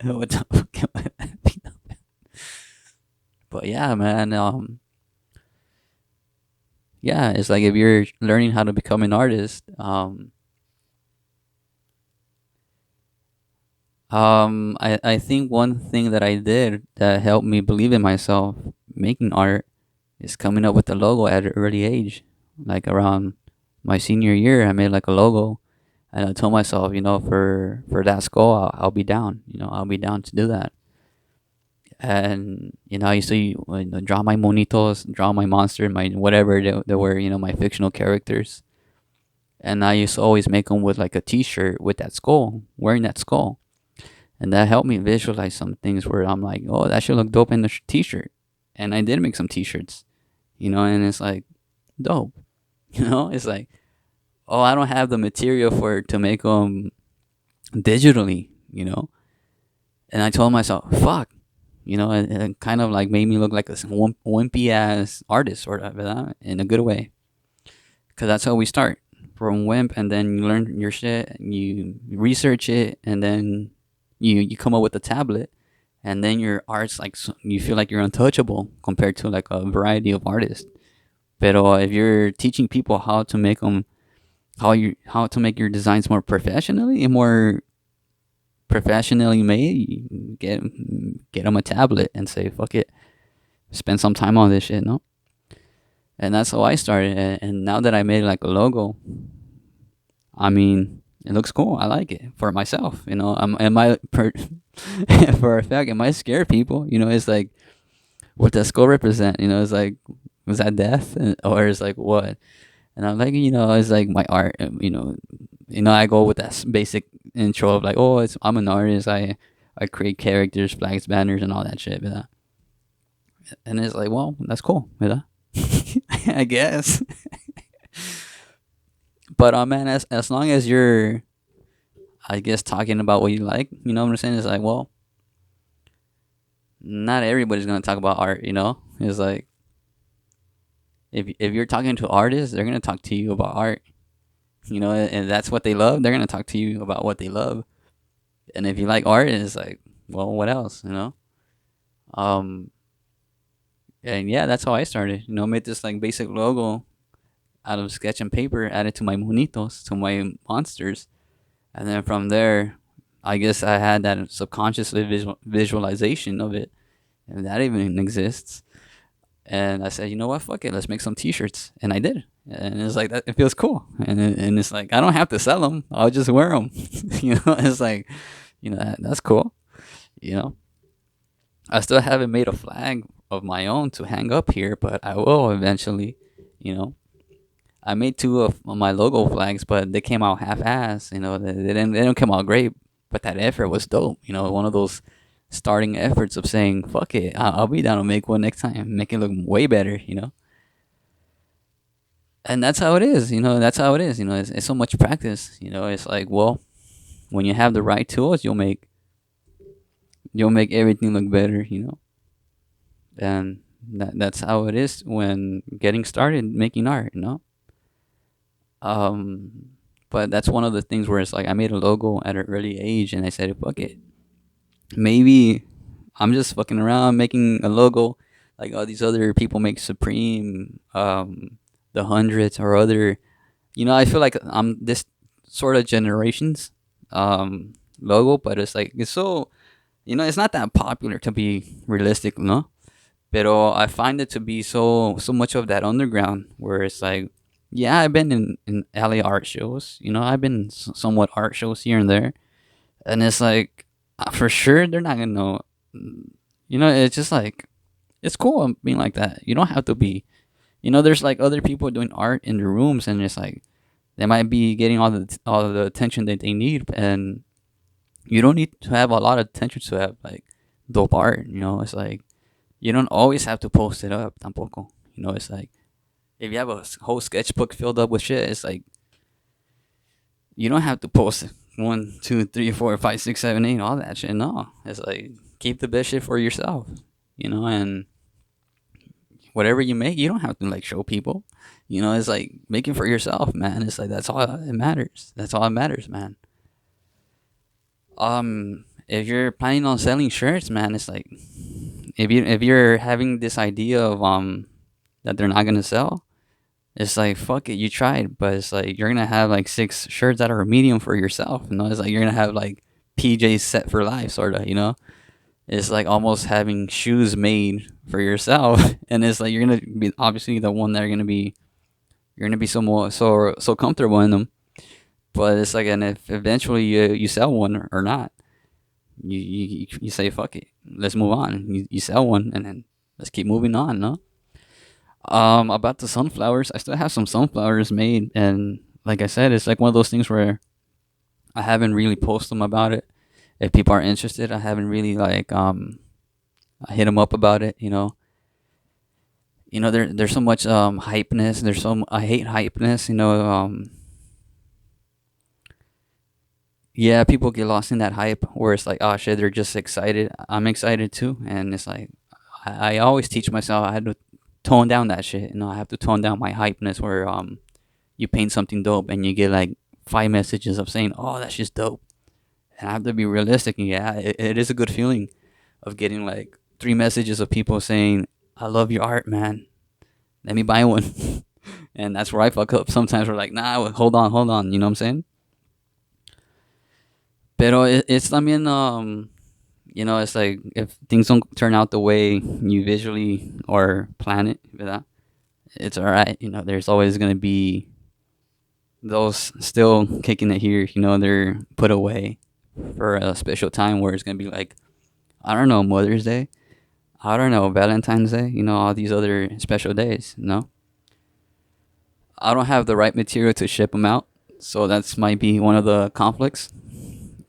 What the fuck am I- But yeah, man. Yeah, it's like if you're learning how to become an artist, I think one thing that I did that helped me believe in myself making art is coming up with the logo at an early age. Like around my senior year, I made like a logo, and I told myself, for that school, I'll be down. I'll be down to do that. And I used to draw my monitos, draw my monster, my whatever they were, my fictional characters. And I used to always make them with like a T-shirt with that skull, wearing that skull, and that helped me visualize some things where I'm like, oh, that should look dope in the T-shirt. And I did make some T-shirts, and it's like dope. It's like, oh, I don't have the material for to make them digitally, and I told myself, fuck, it kind of like made me look like a wimpy ass artist, sort of, in a good way, because that's how we start from wimp, and then you learn your shit, and you research it, and then you come up with a tablet, and then your art's like you feel like you're untouchable compared to like a variety of artists. But if you're teaching people how to make them, how to make your designs more professionally and more professionally made, you get them a tablet and say fuck it, spend some time on this shit, no? And that's how I started. And now that I made like a logo, I mean, it looks cool. I like it for myself. Am I for a fact? Am I scare people? It's like what does skull represent? It's like was that death or is like what? And I'm like, it's like my art. I go with that basic intro of like, oh, I'm an artist. I create characters, flags, banners, and all that shit. And it's like, well, that's cool. I guess. But man, as long as you're, I guess, talking about what you like, what I'm saying? It's like, well, not everybody's gonna talk about art. It's like if you're talking to artists, they're gonna talk to you about art. And that's what they love. They're gonna talk to you about what they love. And if you like art, it's like, well, what else? Um, and yeah, that's how I started. Made this like basic logo out of sketch and paper, added to my monitos, to my monsters, and then from there, I guess I had that subconsciously visualization of it, and that even exists. And I said, you know what, fuck it, let's make some T-shirts, and I did. And it's like that. It feels cool, and it's like I don't have to sell them. I'll just wear them. It's like, that's cool. You know, I still haven't made a flag of my own to hang up here, but I will eventually. You know, I made two of my logo flags, but they came out half-ass. They didn't come out great, but that effort was dope. One of those starting efforts of saying, "Fuck it, I'll be down to make one next time, make it look way better." And that's how it is. That's how it is. It's so much practice. It's like, well, when you have the right tools, you'll make everything look better. And that's how it is when getting started making art. Um, but that's one of the things where it's like I made a logo at an early age, and I said, "Fuck it, maybe I'm just fucking around making a logo like all these other people make Supreme, the hundreds or other." I feel like I'm this sort of generations logo, but it's like it's so it's not that popular to be realistic, no. Pero I find it to be so much of that underground where it's like, yeah, I've been in LA art shows. I've been somewhat art shows here and there, and it's like for sure they're not gonna know. It's just like it's cool being like that. You don't have to be. There's like other people doing art in the rooms, and it's like they might be getting all the attention that they need, and you don't need to have a lot of attention to have like dope art. It's like you don't always have to post it up tampoco. It's like if you have a whole sketchbook filled up with shit, it's like you don't have to post one, two, three, four, five, six, seven, eight, all that shit. No, it's like keep the best shit for yourself. And whatever you make, you don't have to like show people. It's like make it for yourself, man. It's like that's all it matters. That's all it matters, man. If you're planning on selling shirts, man, it's like if you're having this idea of that they're not gonna sell, it's like fuck it, you tried, but it's like you're gonna have like six shirts that are medium for yourself. It's like you're gonna have like PJs set for life, sorta. It's like almost having shoes made for yourself, and it's like you're gonna be obviously the one that are gonna be you're gonna be so comfortable in them. But it's like, and if eventually you sell one or not, you say fuck it, let's move on. You sell one, and then let's keep moving on. No. About the sunflowers, I still have some sunflowers made, and like I said, it's like one of those things where I haven't really posted them about it. If people are interested, I haven't really like I hit them up about it. There's so much hypeness. I hate hypeness. Yeah, people get lost in that hype where it's like, oh shit, they're just excited. I'm excited too, and it's like I always teach myself I had to tone down that shit. I have to tone down my hypeness where you paint something dope and you get like five messages of saying, oh, that's just dope. And I have to be realistic. And yeah, it is a good feeling of getting like three messages of people saying, I love your art, man. Let me buy one. And that's where I fuck up. Sometimes we're like, nah, hold on. You know what I'm saying? Pero it's también it's like if things don't turn out the way you visually or plan it, ¿verdad? It's all right. There's always gonna be those still kicking it here. They're put away for a special time where it's gonna be like, I don't know, Mother's Day. I don't know, Valentine's Day. All these other special days. I don't have the right material to ship them out, so that's might be one of the conflicts.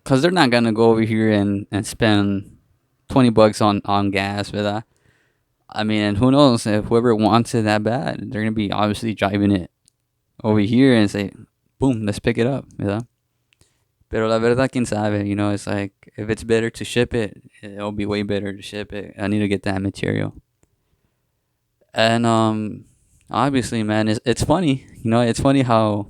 Cause they're not gonna go over here and spend $20 on gas for that. I mean, and who knows if whoever wants it that bad, they're gonna be obviously driving it over here and say, boom, let's pick it up. Pero la verdad, quién sabe. It's like if it's better to ship it, it'll be way better to ship it. I need to get that material. And obviously, man, it's funny. It's funny how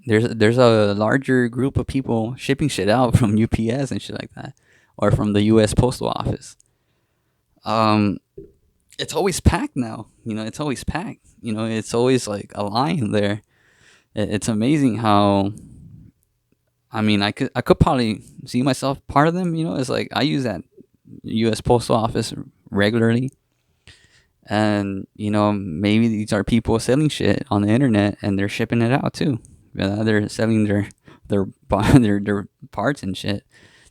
there's a larger group of people shipping shit out from UPS and shit like that, or from the U.S. Postal Office. Um, it's always packed now. It's always packed. It's always like a line there. It's amazing how. I mean, I could probably see myself part of them. It's like I use that U.S. Postal Office regularly, and maybe these are people selling shit on the internet and they're shipping it out too. They're selling their their parts and shit.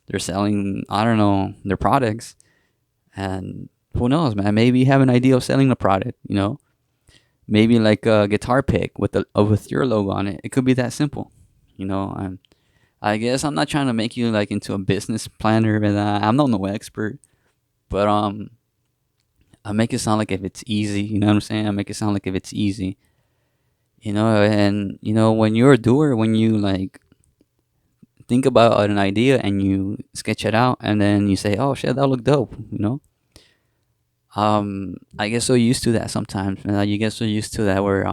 They're selling, I don't know, their products, and who knows, man? Maybe you have an idea of selling a product. Maybe like a guitar pick with your logo on it. It could be that simple. I guess I'm not trying to make you like into a business planner, but I'm not no expert. But I make it sound like if it's easy. You know what I'm saying? I make it sound like if it's easy. And when you're a doer, when you like think about an idea and you sketch it out, and then you say, "Oh shit, that look dope," I get so used to that sometimes, man. You get so used to that where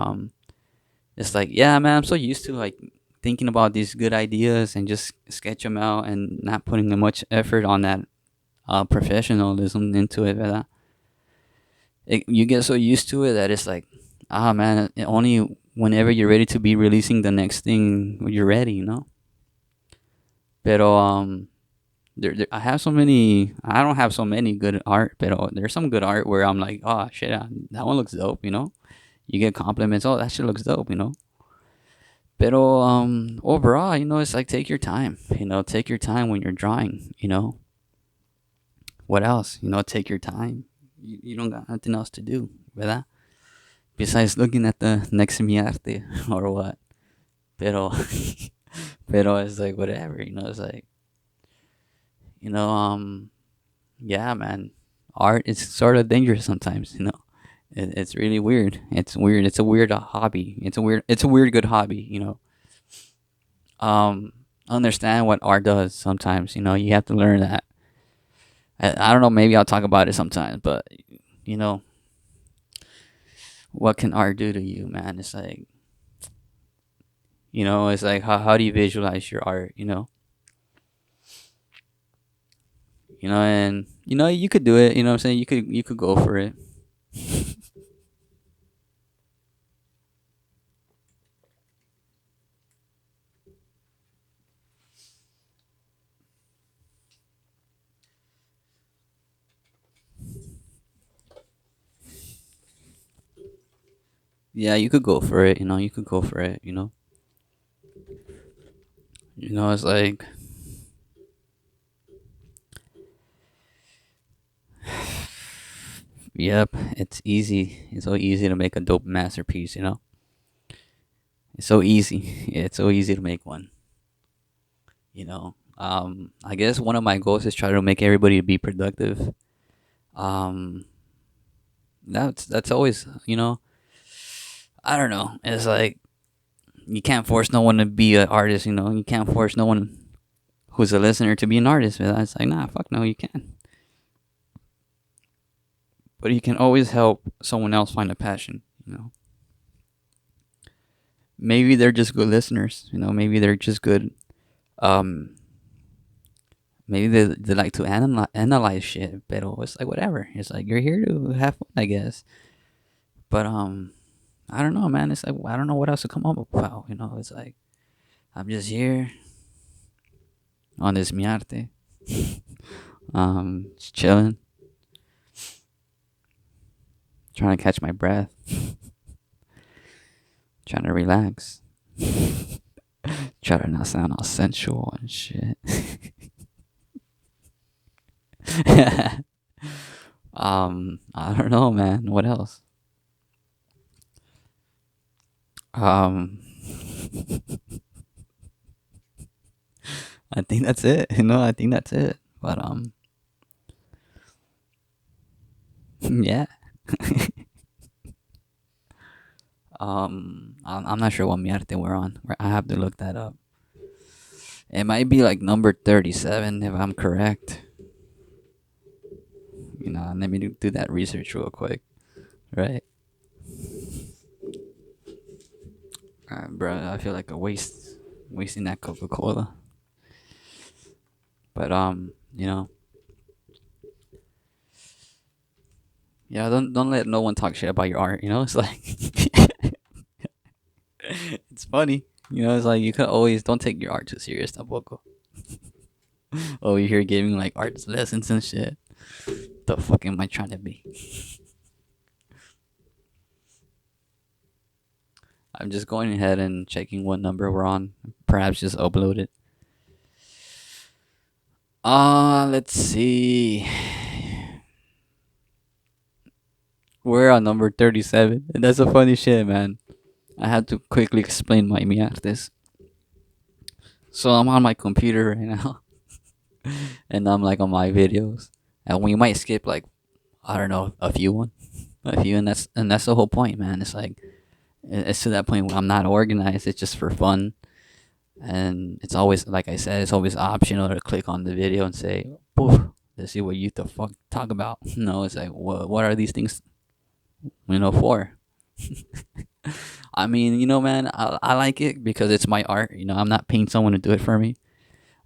it's like, yeah, man, I'm so used to like thinking about these good ideas and just sketch them out and not putting much effort on that professionalism into it. You get so used to it that it's like, man, only whenever you're ready to be releasing the next thing, you're ready. Pero I have so many. I don't have so many good art, but there's some good art where I'm like, oh shit, that one looks dope. You get compliments. Oh, that shit looks dope. Pero overall, it's like take your time. Take your time when you're drawing. What else? Take your time. You don't got nothing else to do, ¿verdad? Besides looking at the next mi arte or what. Pero pero it's like whatever. It's like you know um Yeah, man. Art is sort of dangerous sometimes. It's really weird. It's weird. It's a weird hobby. It's a weird good hobby. Understand what art does sometimes. You have to learn that. I don't know. Maybe I'll talk about it sometimes, but you know, what can art do to you, man? It's like how do you visualize your art? And you could do it. You know what I'm saying? You could go for it. Yeah, you could go for it. You could go for it. It's like, yep, it's easy. It's so easy to make a dope masterpiece. It's so easy. It's so easy to make one. I guess one of my goals is try to make everybody be productive. Um, that's always, I don't know. It's like you can't force no one to be an artist. You can't force no one who's a listener to be an artist. But it's like, nah, fuck no, you can't. But you can always help someone else find a passion. Maybe they're just good listeners. Maybe they're just good. Um, maybe they like to analyze shit. But it's like whatever. It's like you're here to have fun, I guess. But I don't know, man. It's like I don't know what else to come up about. It's like I'm just here on this mi arte, just chilling, trying to catch my breath, trying to relax, try to not sound all sensual and shit. I don't know, man. What else? Um, I think that's it. I think that's it. But yeah. I'm not sure what miarte we're on. I have to look that up. It might be like number 37 if I'm correct. Let me do that research real quick. Right? Bro, I feel like a wasting that Coca Cola. But yeah, don't let no one talk shit about your art. It's like it's funny. It's like you could always don't take your art too serious, tampoco. Oh, you're here giving like art lessons and shit. The fuck am I trying to be? I'm just going ahead and checking what number we're on. Perhaps just upload it. Let's see. We're on number 37. And that's a funny shit, man. I have to quickly explain my miartes. So I'm on my computer right now, and I'm like on my videos, and we might skip like I don't know a few, and that's the whole point, man. It's like it's to that point where I'm not organized. It's just for fun, and it's always like I said, it's always optional to click on the video and say, "Poof, let's see what you the fuck talk about." No, it's like what are these things for? I mean, man, I like it because it's my art. I'm not paying someone to do it for me.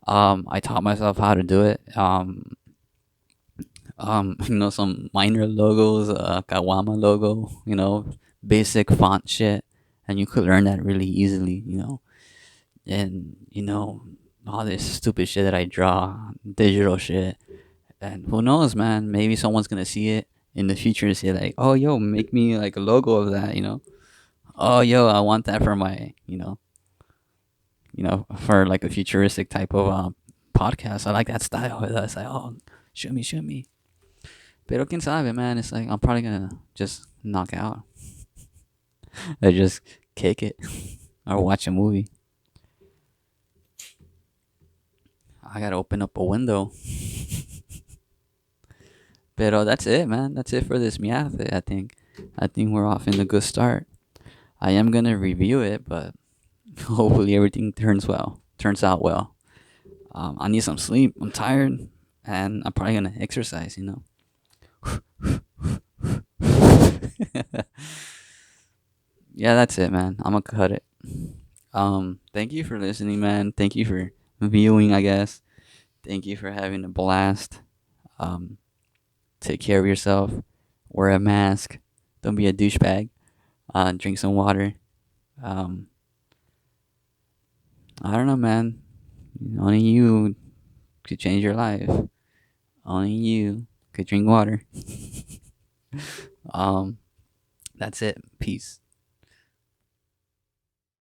I taught myself how to do it. Some minor logos, Kawama logo, basic font shit, and you could learn that really easily, and all this stupid shit that I draw, digital shit, and who knows, man? Maybe someone's gonna see it in the future and say like, oh, yo, make me like a logo of that. Oh, yo, I want that for my, for like a futuristic type of podcast. I like that style. It's like, oh, shoot me. Pero quién sabe, man. It's like I'm probably gonna just knock out or just kick it or watch a movie. I gotta open up a window. But that's it, man. That's it for this miate. I think we're off in a good start. I am gonna review it, but hopefully everything turns out well. I need some sleep. I'm tired, and I'm probably gonna exercise. Yeah, that's it, man. I'm gonna cut it. Thank you for listening, man. Thank you for viewing, I guess. Thank you for having a blast. Um, take care of yourself. Wear a mask. Don't be a douchebag. Drink some water. Um, I don't know, man. Only you could change your life. Only you could drink water. Um, that's it. Peace.